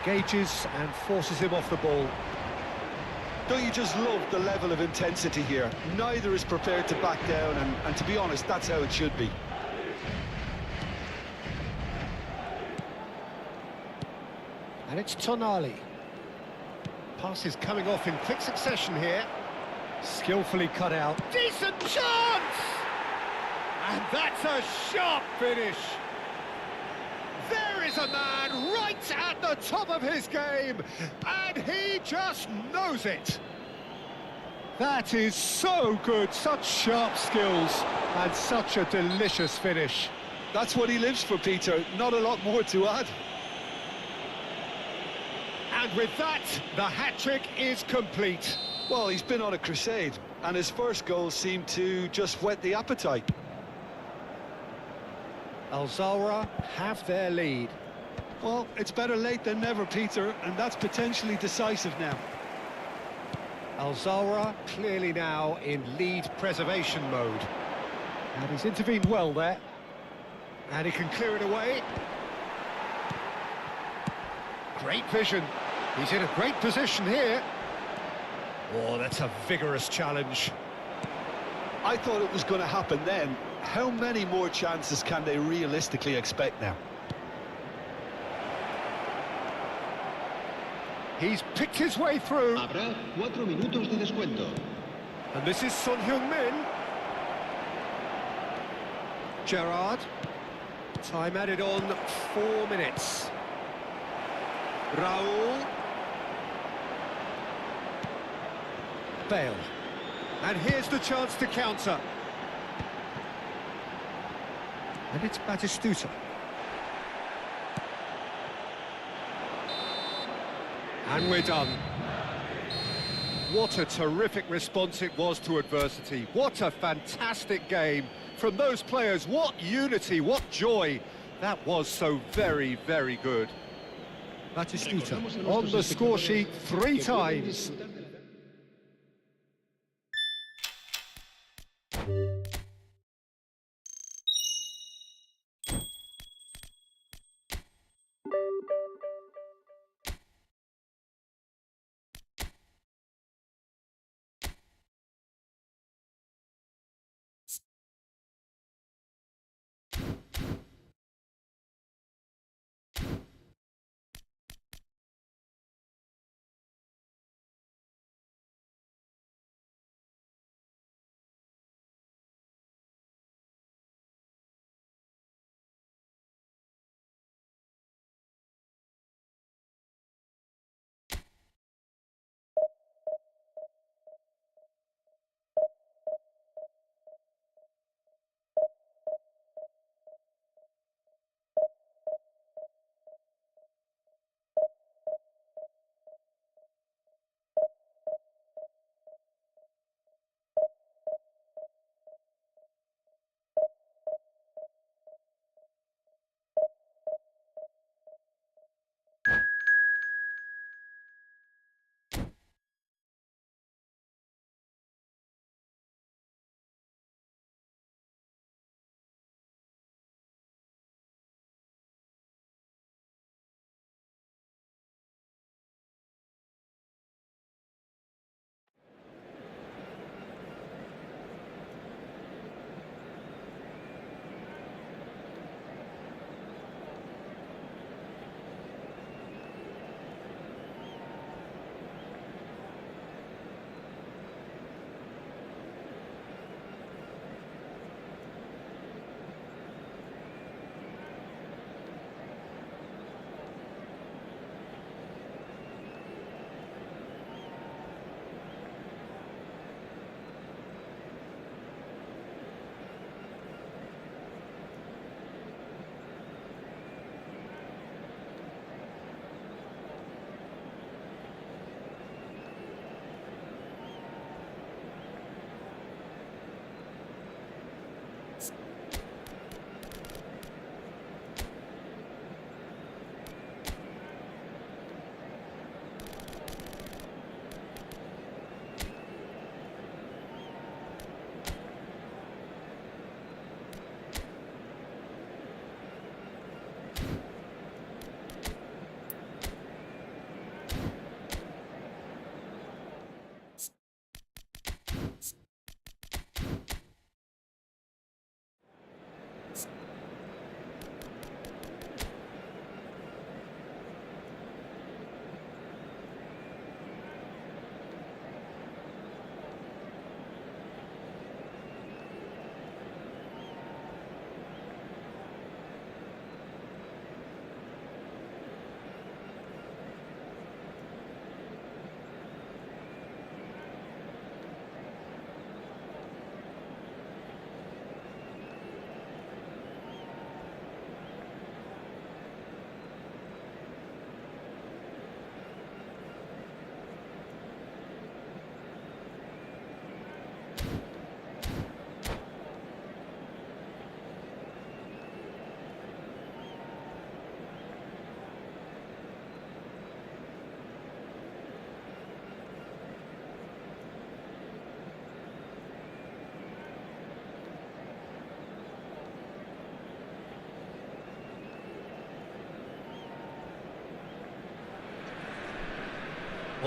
Engages and forces him off the ball. Don't you just love the level of intensity here? Neither is prepared to back down, and to be honest, that's how it should be. And it's Tonali. Pass is coming off in quick succession here. Skillfully cut out. Decent chance! And that's a sharp finish. Here's a man right at the top of his game, and he just knows it. That is so good, such sharp skills, and such a delicious finish. That's what he lives for, Peter. Not a lot more to add. And with that, the hat-trick is complete. Well, he's been on a crusade, and his first goal seemed to just whet the appetite. Al Zawra have their lead. Well, it's better late than never, Peter, and that's potentially decisive now. Al Zawra clearly now in lead preservation mode. And he's intervened well there. And he can clear it away. Great vision. He's in a great position here. Oh, that's a vigorous challenge. I thought it was going to happen then. How many more chances can they realistically expect now? He's picked his way through. Habrá 4 minutos de descuento. And this is Son Heung-min. Gerrard. Time added on 4 minutes. Raul. Bale. And here's the chance to counter. And it's Batistuta. And we're done. What a terrific response it was to adversity. What a fantastic game. From those players, what unity, what joy. That was so very, very good. Batistuta on the score sheet 3 times.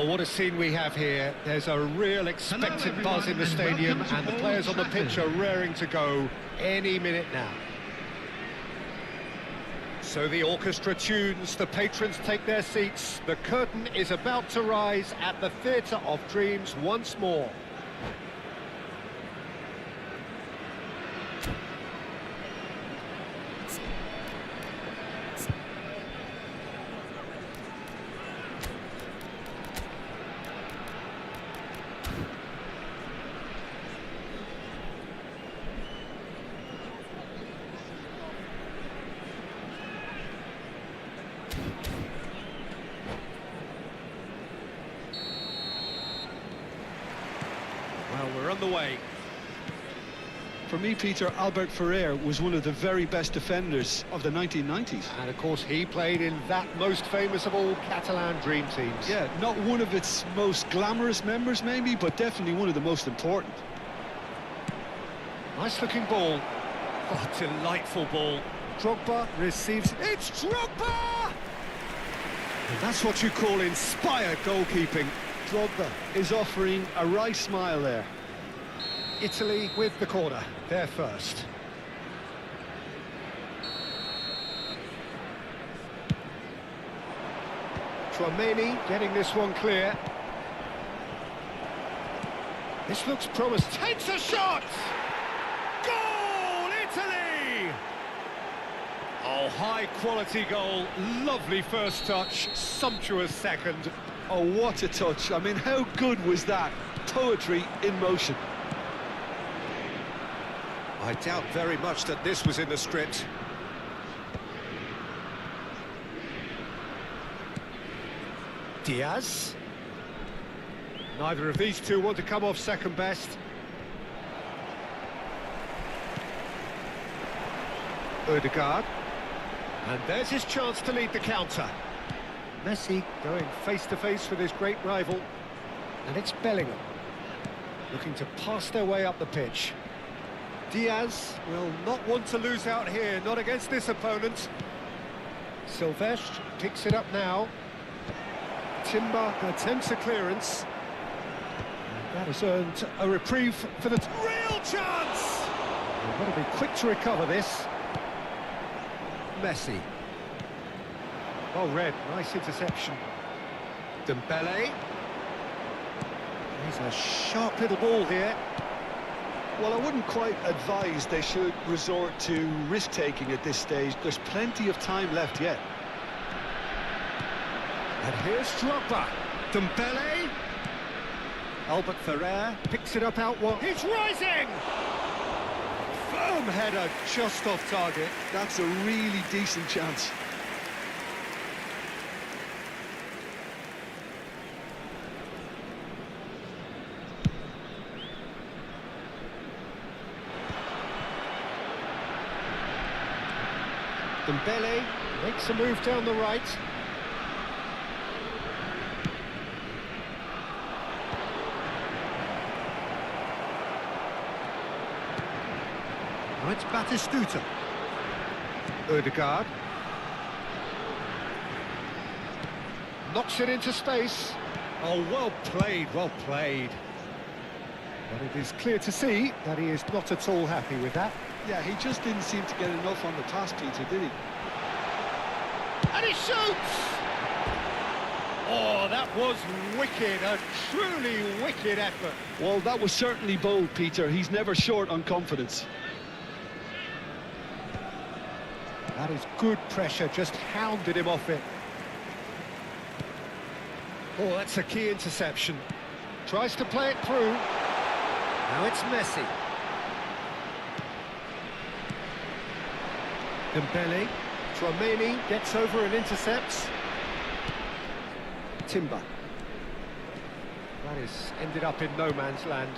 Well, what a scene we have here. There's a real expectant buzz in the stadium, and the players on the pitch are raring to go any minute now. So the orchestra tunes, the patrons take their seats. The curtain is about to rise at the Theatre of Dreams once more. Well, we're on the way. For me, Peter, Albert Ferrer was one of the very best defenders of the 1990s. And of course, he played in that most famous of all Catalan dream teams. Yeah, not one of its most glamorous members, maybe, but definitely one of the most important. Nice-looking ball. Oh, delightful ball. Drogba receives... It's Drogba! And that's what you call inspired goalkeeping. Drogba is offering a right smile there. Italy with the corner, they're first. Tchouameni getting this one clear. This looks promising. Takes a shot! Goal, Italy! Oh, high-quality goal. Lovely first touch, sumptuous second. Oh, what a touch. I mean, how good was that? Poetry in motion. I doubt very much that this was in the script. Diaz. Neither of these two want to come off second best. Odegaard. And there's his chance to lead the counter. Messi going face-to-face with his great rival. And it's Bellingham, looking to pass their way up the pitch. Diaz will not want to lose out here, not against this opponent. Silvestre picks it up now. Timber attempts a clearance. And that has earned a reprieve for the... Real chance! They've got to be quick to recover this. Messi. Well read, nice interception. Dembele. He's a sharp little ball here. Well, I wouldn't quite advise they should resort to risk-taking at this stage. There's plenty of time left yet. And here's Drogba. Dembele. Albert Ferrer picks it up out one. He's rising! Firm header just off target. That's a really decent chance. Dembele makes a move down the right. Now it's Batistuta. Odegaard. Knocks it into space. Oh, well played, well played. But it is clear to see that he is not at all happy with that. Yeah, he just didn't seem to get enough on the pass, Peter, did he? And he shoots! Oh, that was wicked, a truly wicked effort. Well, that was certainly bold, Peter. He's never short on confidence. That is good pressure, just hounded him off it. Oh, that's a key interception. Tries to play it through. Now it's Messi. Dembele. Tchouameni gets over and intercepts. Timber. That is ended up in no man's land.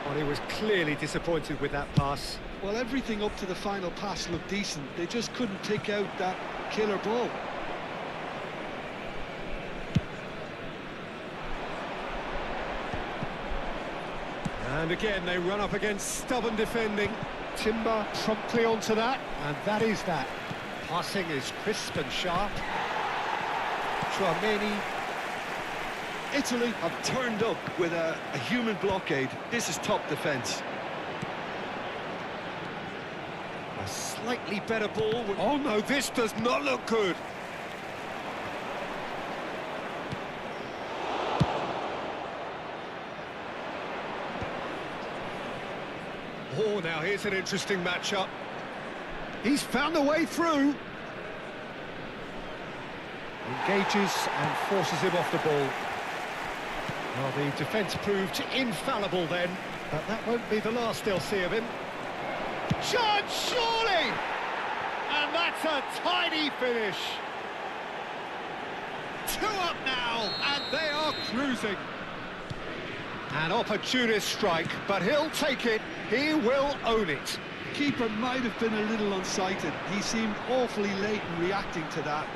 Well, he was clearly disappointed with that pass. Well, everything up to the final pass looked decent. They just couldn't pick out that killer ball. And again, they run up against stubborn defending. Timber promptly onto that, and that is that. Passing is crisp and sharp. Tchouameni Italy have turned up with a human blockade. This is top defence. A slightly better ball. Oh no, this does not look good. Oh, now here's an interesting matchup. He's found a way through. Engages and forces him off the ball. Well, the defence proved infallible then, but that won't be the last they'll see of him. Shot, surely! And that's a tidy finish. 2 up now, and they are cruising. An opportunist strike, but he'll take it. He will own it. The keeper might have been a little unsighted. He seemed awfully late in reacting to that.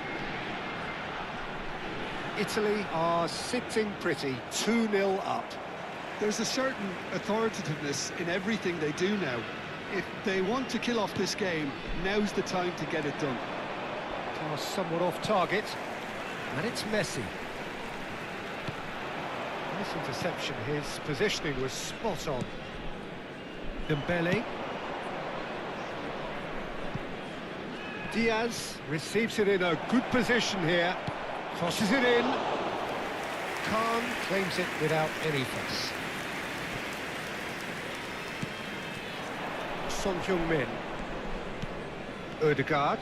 Italy are sitting pretty, 2-0 up. There's a certain authoritativeness in everything they do now. If they want to kill off this game, now's the time to get it done. Pass somewhat off target, and it's Messi. Nice interception, his positioning was spot on. Dembele. Diaz receives it in a good position here. Crosses it in. Khan claims it without any fuss. Son Heung-min. Ødegaard.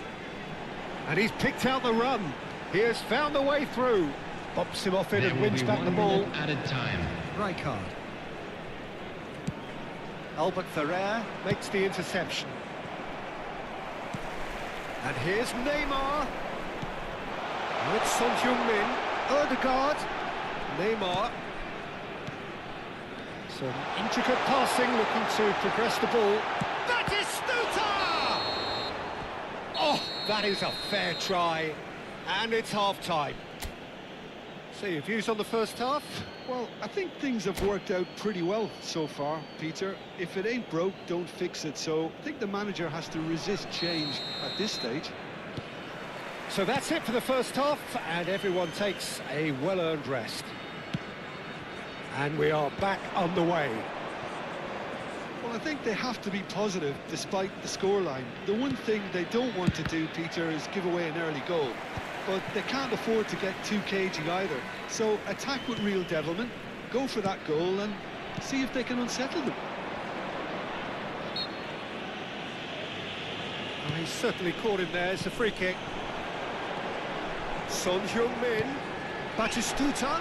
And he's picked out the run. He has found a way through. Bumps him off it and wins back the ball. Added time. Rijkaard. Albert Ferrer makes the interception. And here's Neymar. With Son Heung-min, Ødegaard, Neymar. Some intricate passing, looking to progress the ball. That is Stuta! Oh, that is a fair try. And it's half-time. So your views on the first half? Well, I think things have worked out pretty well so far, Peter. If it ain't broke, don't fix it. So I think the manager has to resist change at this stage. So that's it for the first half, and everyone takes a well-earned rest. And we are back underway. Well, I think they have to be positive despite the scoreline. The one thing they don't want to do, Peter, is give away an early goal. But they can't afford to get too cagey either. So attack with real devilment, go for that goal and see if they can unsettle them. Well, he's certainly caught him there. It's a free kick. Son Heung-min. Batistuta.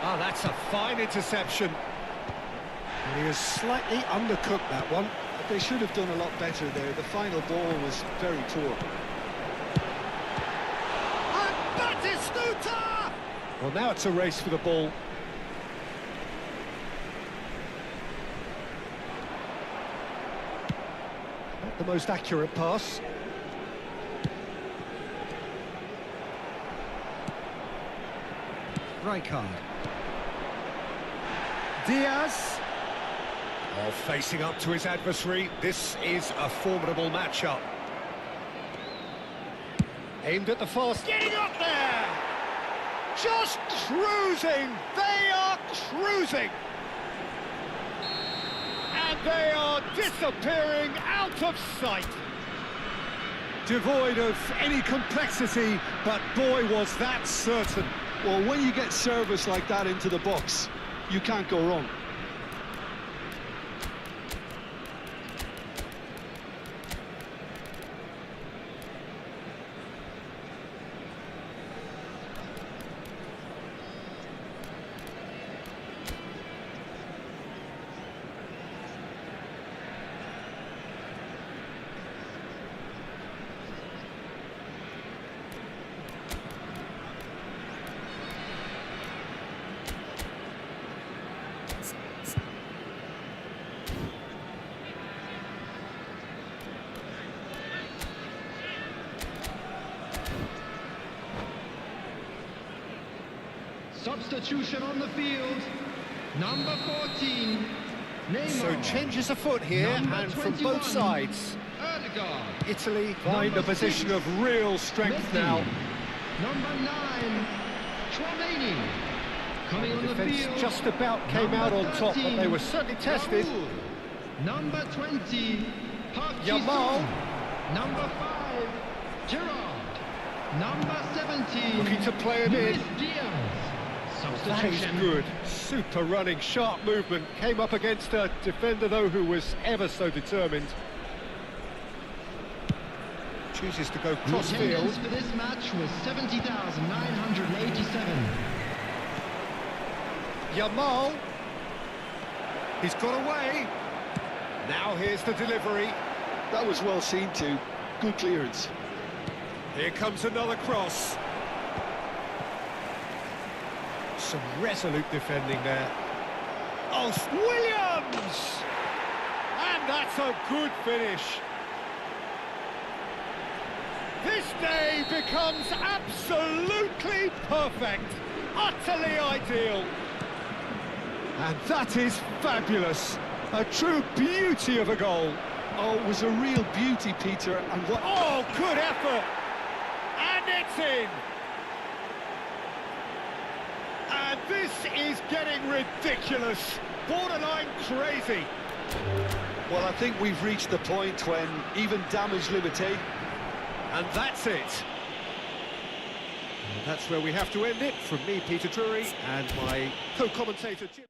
Oh, that's a fine interception. And he has slightly undercooked that one. But they should have done a lot better there. The final ball was very poor. And Batistuta! Well, now it's a race for the ball. Not the most accurate pass. Rijkaard. Diaz. Oh, facing up to his adversary. This is a formidable matchup. Aimed at the fast. Getting up there! Just cruising! They are cruising! And they are disappearing out of sight. Devoid of any complexity, but boy, was that certain. Well, when you get service like that into the box, you can't go wrong. Substitution on the field. Number 14, Neymar. So changes afoot here, Number and from 21, both sides. Ødegaard. Italy find a position 6, of real strength Messi. now. Number 9, Chouameni. Coming on the Defence field, just about came out on top, but they were certainly tested. Raul. Number 20, Park Yamal. Ji-sung. Number 5, Gerard. Number 17, Looking to play him in. Luis Diaz. That is Substitution. good. Super running, sharp movement. Came up against a defender, though, who was ever so determined. Chooses to go The cross-field. attendance for this match was 70,987. Yamal. He's got away. Now here's the delivery. That was well seen too. Good clearance. Here comes another cross. Some resolute defending there. Oh, Williams! And that's a good finish. This day becomes absolutely perfect. Utterly ideal. And that is fabulous. A true beauty of a goal. Oh, it was a real beauty, Peter, and what... Oh, good effort! And it's in! And this is getting ridiculous, borderline crazy. Well, I think we've reached the point when even damage limited. And that's it. And that's where we have to end it. From me, Peter Drury, and my co-commentator, Jim.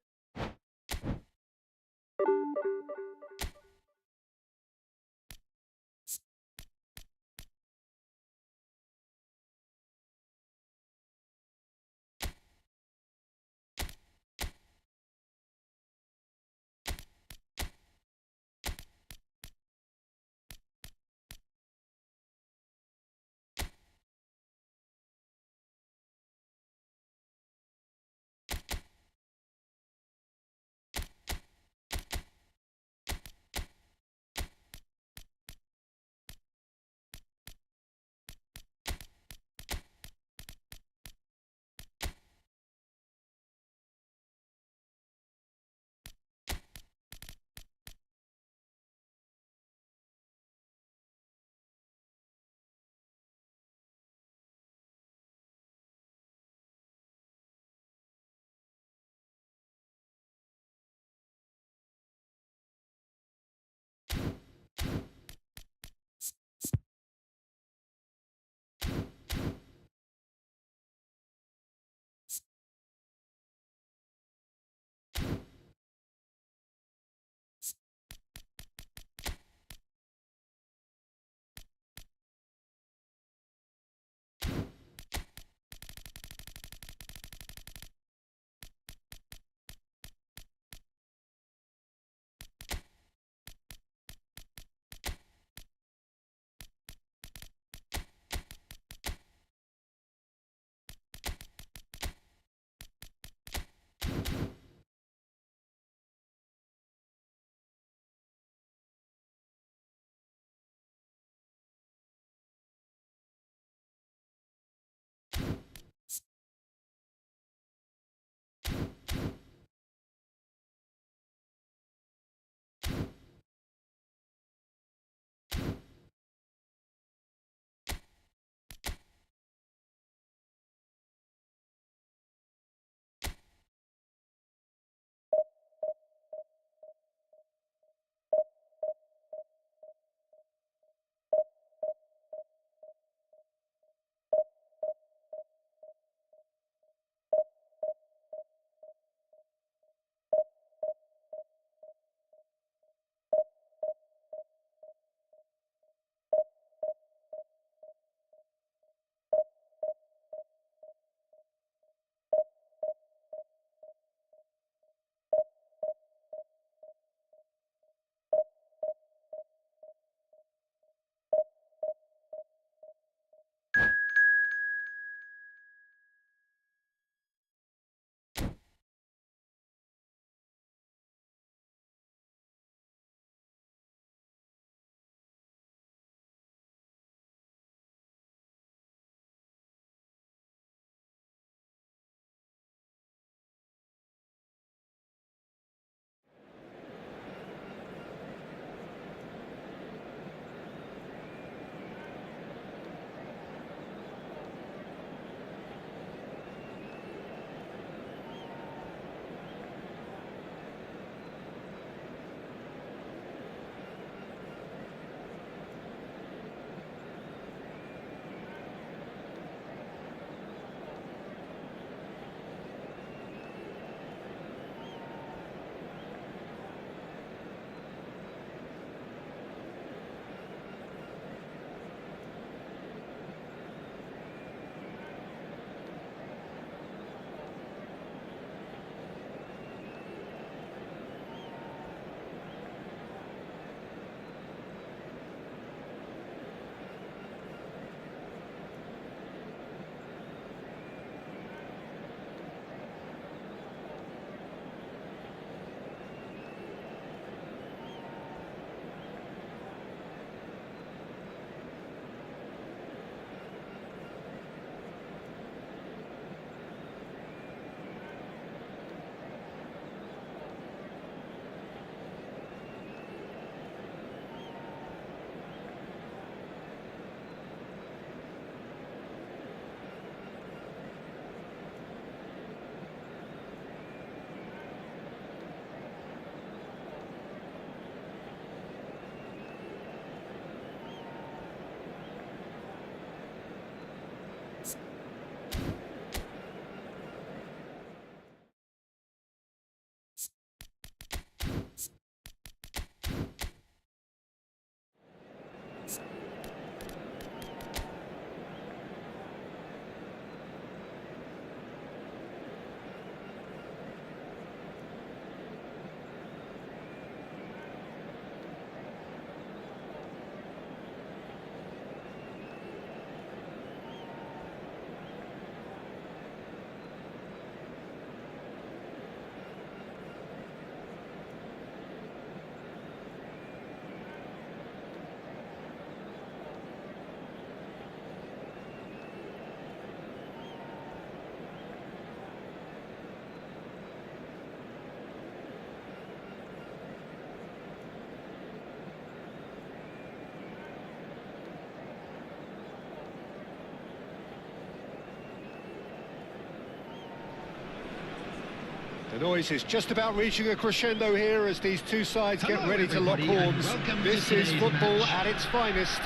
noise is just about reaching a crescendo here as these two sides get Hello, ready to lock everybody, and horns. welcome This to is today's football match. at its finest.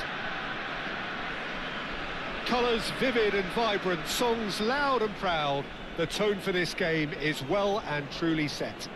Colours vivid and vibrant, songs loud and proud. The tone for this game is well and truly set.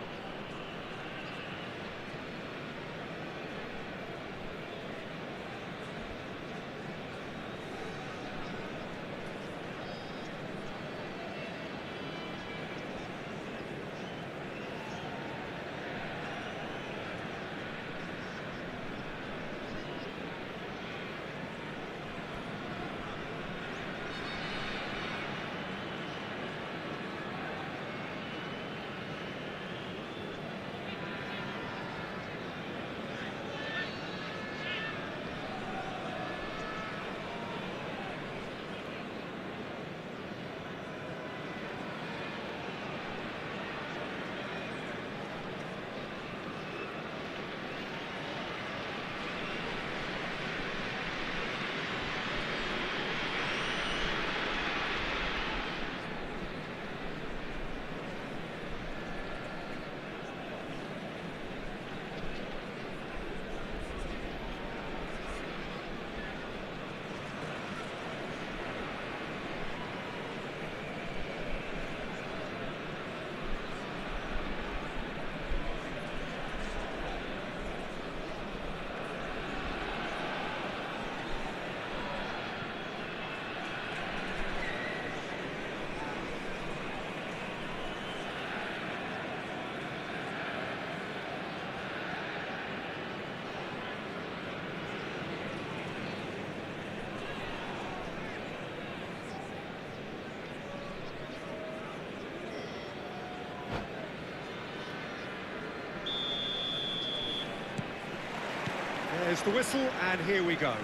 There's the whistle, and here we go.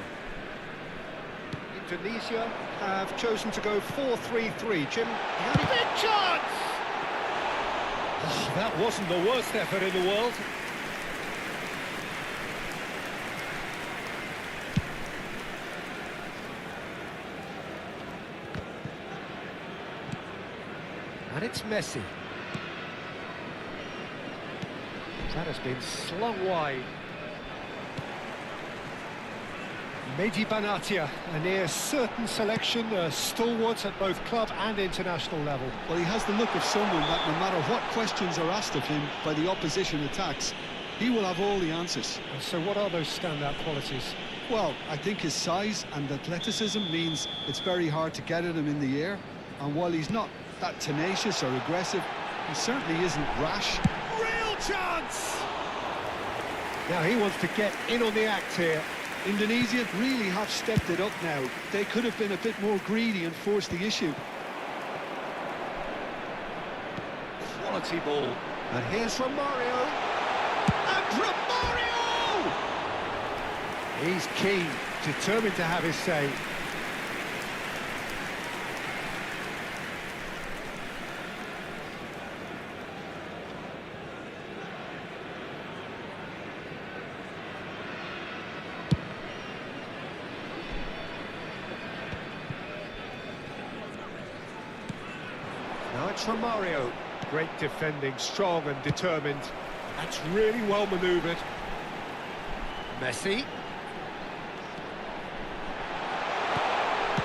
Indonesia have chosen to go 4-3-3. Jim, big chance! Oh, that wasn't the worst effort in the world. And it's Messi. That has been slung wide. Mehdi Benatia, a near certain selection, a stalwart at both club and international level. Well, he has the look of someone that no matter what questions are asked of him by the opposition attacks, he will have all the answers. And so what are those standout qualities? Well, I think his size and athleticism means it's very hard to get at him in the air. And while he's not that tenacious or aggressive, he certainly isn't rash. Real chance! Now he wants to get in on the act here. Indonesia really have stepped it up now. They could have been a bit more greedy and forced the issue. Quality ball. And here's Romario. And Romario! He's keen, determined to have his say. Now it's Romario. Great defending, strong and determined. That's really well manoeuvred. Messi.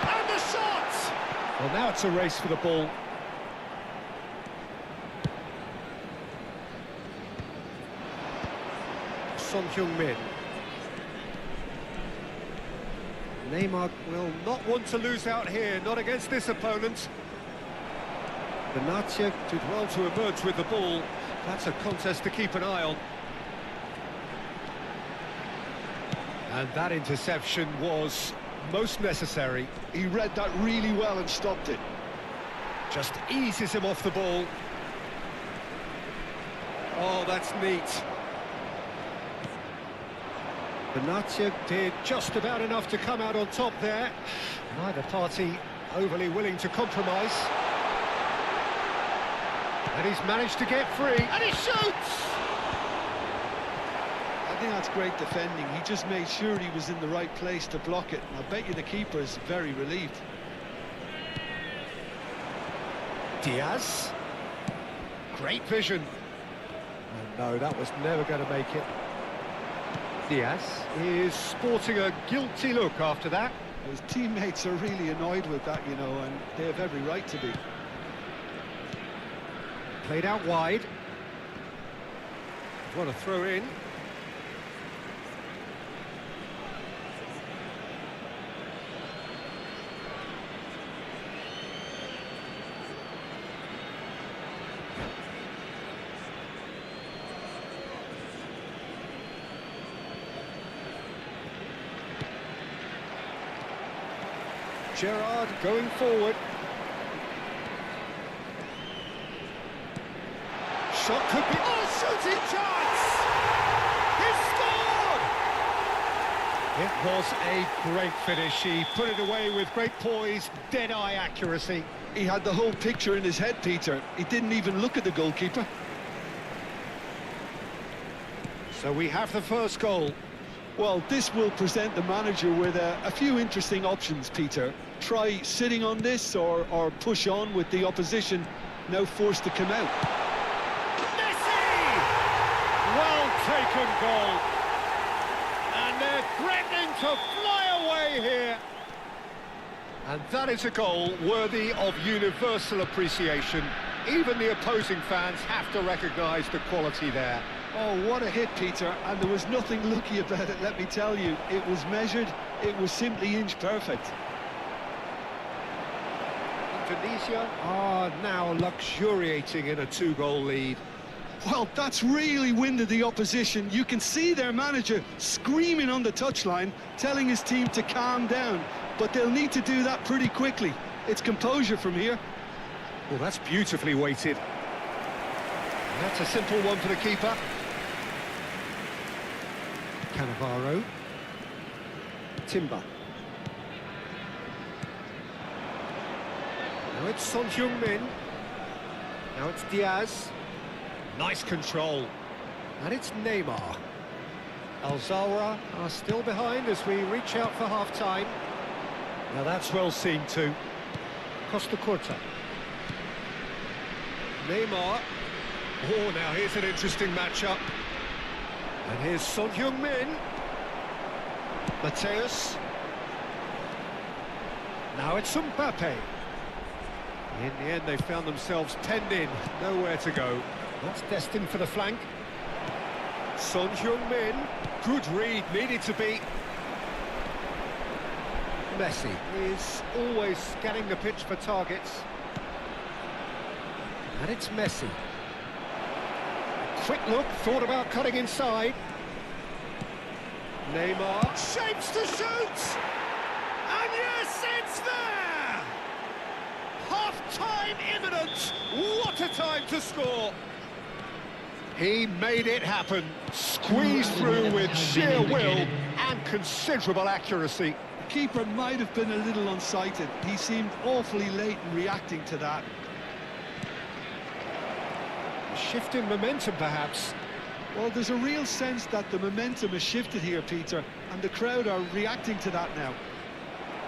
And the shot! Well, now it's a race for the ball. Son Heung-min. Neymar will not want to lose out here, not against this opponent. Benatia did well to emerge with the ball. That's a contest to keep an eye on. And that interception was most necessary. He read that really well and stopped it. Just eases him off the ball. Oh, that's neat. Benatia did just about enough to come out on top there. Neither party overly willing to compromise. And he's managed to get free, and he shoots! I think that's great defending. He just made sure he was in the right place to block it. And I bet you the keeper is very relieved. Diaz. Great vision. And no, that was never going to make it. Diaz is sporting a guilty look after that. His teammates are really annoyed with that, you know, and they have every right to be. Played out wide. What a throw in. Gerrard going forward. Shot could be... Oh, shooting chance! He scored! It was a great finish. He put it away with great poise, dead-eye accuracy. He had the whole picture in his head, Peter. He didn't even look at the goalkeeper. So we have the first goal. Well, this will present the manager with a few interesting options, Peter. Try sitting on this or push on with the opposition now forced to come out. Messi! Well taken goal. And they're threatening to fly away here. And that is a goal worthy of universal appreciation. Even the opposing fans have to recognise the quality there. Oh, what a hit, Peter, and there was nothing lucky about it, let me tell you. It was measured, it was simply inch perfect. Indonesia are now luxuriating in a two-goal lead. Well, that's really winded the opposition. You can see their manager screaming on the touchline, telling his team to calm down, but they'll need to do that pretty quickly. It's composure from here. Well, that's beautifully weighted. And that's a simple one for the keeper. Cannavaro. Timber. Now it's Son Heung-min. Now it's Diaz. Nice control. And it's Neymar. Al-Zawra are still behind as we reach out for half-time. Now that's well seen too. Costa Curta. Neymar. Oh, now here's an interesting matchup. And here's Son Heung-min. Mateus. Now it's Mbappe. In the end, they found themselves penned in, nowhere to go. That's destined for the flank. Son Heung-min. Good read, needed to be. Messi is always scanning the pitch for targets. And it's Messi. Quick look, thought about cutting inside. Neymar shapes to shoot! And yes, it's there! Half-time imminent! What a time to score! He made it happen, squeezed through with sheer will and considerable accuracy. The keeper might have been a little unsighted. He seemed awfully late in reacting to that. A shift in momentum, perhaps. Well, there's a real sense that the momentum has shifted here, Peter, and the crowd are reacting to that now.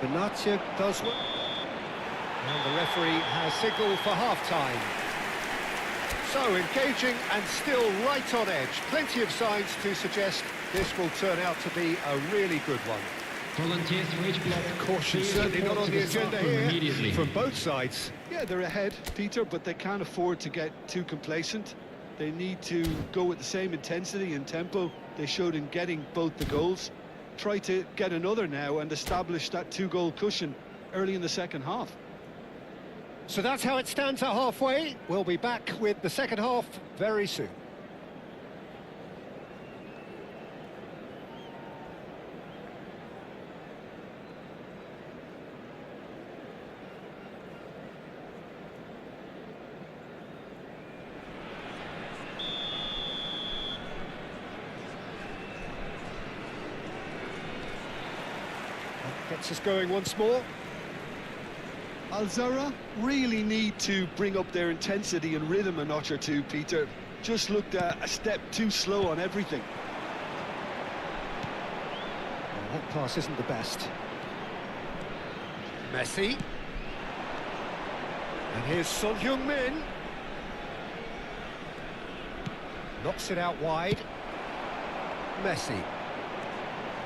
Benatia does well. And the referee has signalled for half-time. So, engaging and still right on edge. Plenty of signs to suggest this will turn out to be a really good one. Volunteers for each block. Caution certainly not on the agenda here from both sides. Yeah, they're ahead, Peter, but they can't afford to get too complacent. They need to go with the same intensity and tempo they showed in getting both the goals. Try to get another now and establish that two-goal cushion early in the second half. So that's how it stands at halfway. We'll be back with the second half very soon. Gets us going once more. Al-Zawra really need to bring up their intensity and rhythm a notch or two, Peter. Just looked a step too slow on everything. Well, that pass isn't the best. Messi. And here's Son Heung-min. Knocks it out wide. Messi.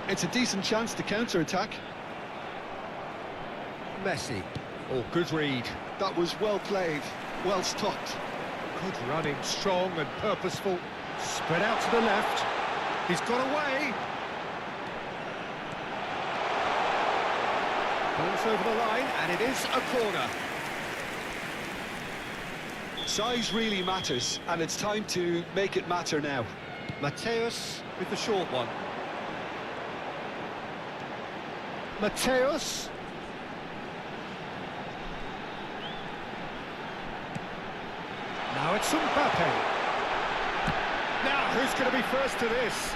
It's a decent chance to counter-attack. Messi. Oh, good read. That was well played, well stopped. Good running, strong and purposeful. Spread out to the left. He's got away. Ball's over the line, and it is a corner. Size really matters, and it's time to make it matter now. Mateus with the short one. Mateus. Now it's Mbappe. Now, who's going to be first to this?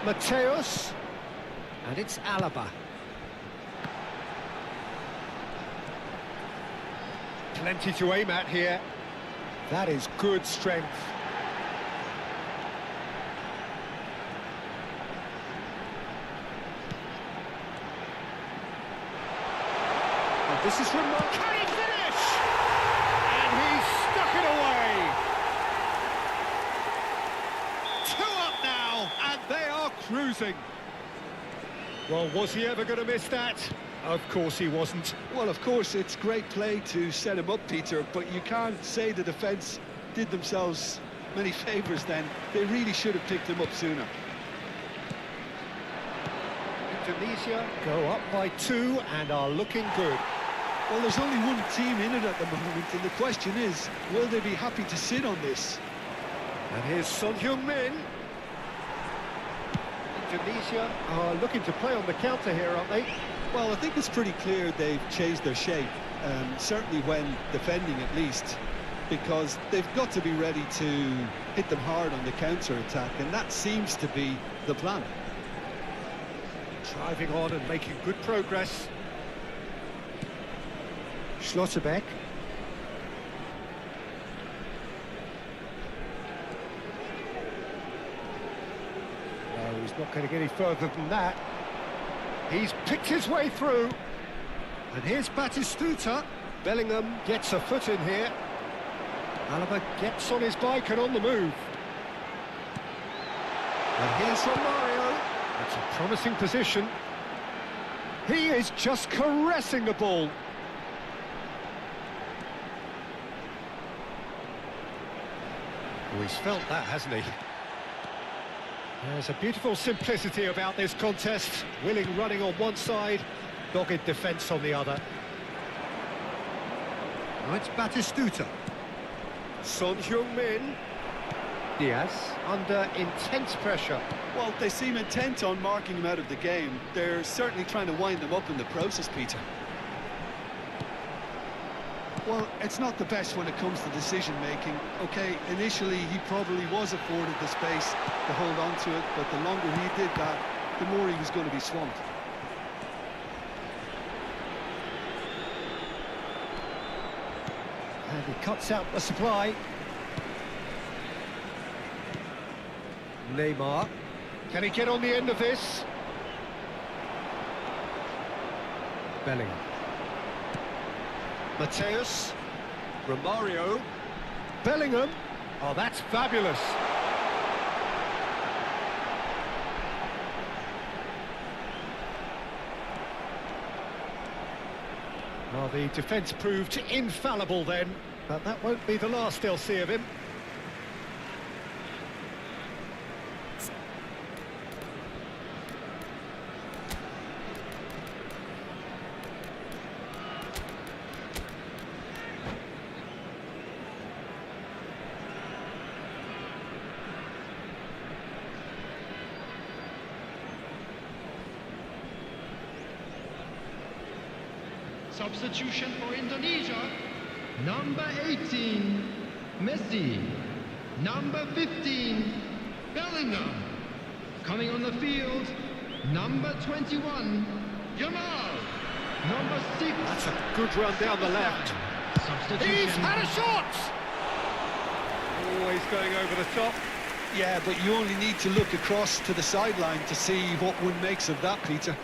Mateus. And it's Alaba. Plenty to aim at here. That is good strength. And this is remarkable. Can he finish? And he's stuck it away. 2 up now, and they are cruising. Well, was he ever going to miss that? Of course he wasn't. Well, of course, it's great play to set him up, Peter, but you can't say the defence did themselves many favours then. They really should have picked him up sooner. Indonesia go up by 2 and are looking good. Well, there's only one team in it at the moment, and the question is, will they be happy to sit on this? And here's Son Heung-min. Indonesia are looking to play on the counter here, aren't they? Well, I think it's pretty clear they've changed their shape, certainly when defending at least, because they've got to be ready to hit them hard on the counter-attack, and that seems to be the plan. Driving on and making good progress. Schlotterbeck. No, he's not going to get any further than that. He's picked his way through. And here's Batistuta. Bellingham gets a foot in here. Alaba gets on his bike and on the move. And here's Romario. It's a promising position. He is just caressing the ball. Oh, he's felt that, hasn't he? There's a beautiful simplicity about this contest. Willing running on one side, dogged defence on the other. Now it's Batistuta. Son Heung-min. Diaz under intense pressure. Well, they seem intent on marking him out of the game. They're certainly trying to wind them up in the process, Peter. Well, it's not the best when it comes to decision-making. OK, initially he probably was afforded the space to hold on to it, but the longer he did that, the more he was going to be swamped. And he cuts out the supply. Neymar. Can he get on the end of this? Bellingham. Mateus. Romario. Bellingham. Oh, that's fabulous. Well, the defence proved infallible then, but that won't be the last they'll see of him. Substitution for Indonesia. Number 18, Messi. Number 15, Bellingham. Coming on the field, number 21, Jamal. Number 6. That's a good run down the left. He's had a shot! Always going over the top. Yeah, but you only need to look across to the sideline to see what one makes of that, Peter.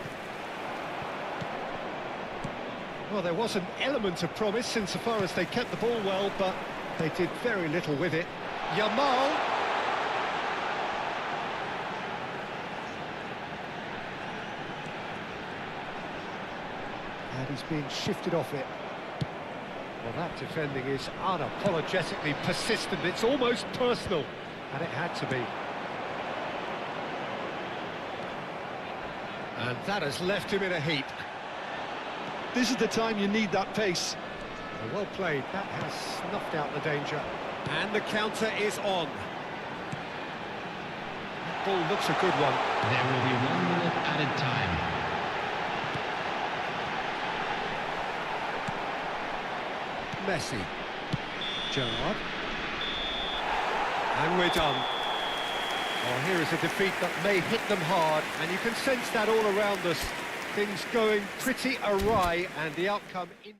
Well, there was an element of promise insofar as they kept the ball well, but they did very little with it. Yamal. And he's being shifted off it. Well, that defending is unapologetically persistent. It's almost personal, and it had to be. And that has left him in a heap. This is the time you need that pace. Well played. That has snuffed out the danger. And the counter is on. That ball looks a good one. There will be 1 minute added time. Messi. Gerrard. And we're done. Well, here is a defeat that may hit them hard, and you can sense that all around us. Things going pretty awry, and the outcome in...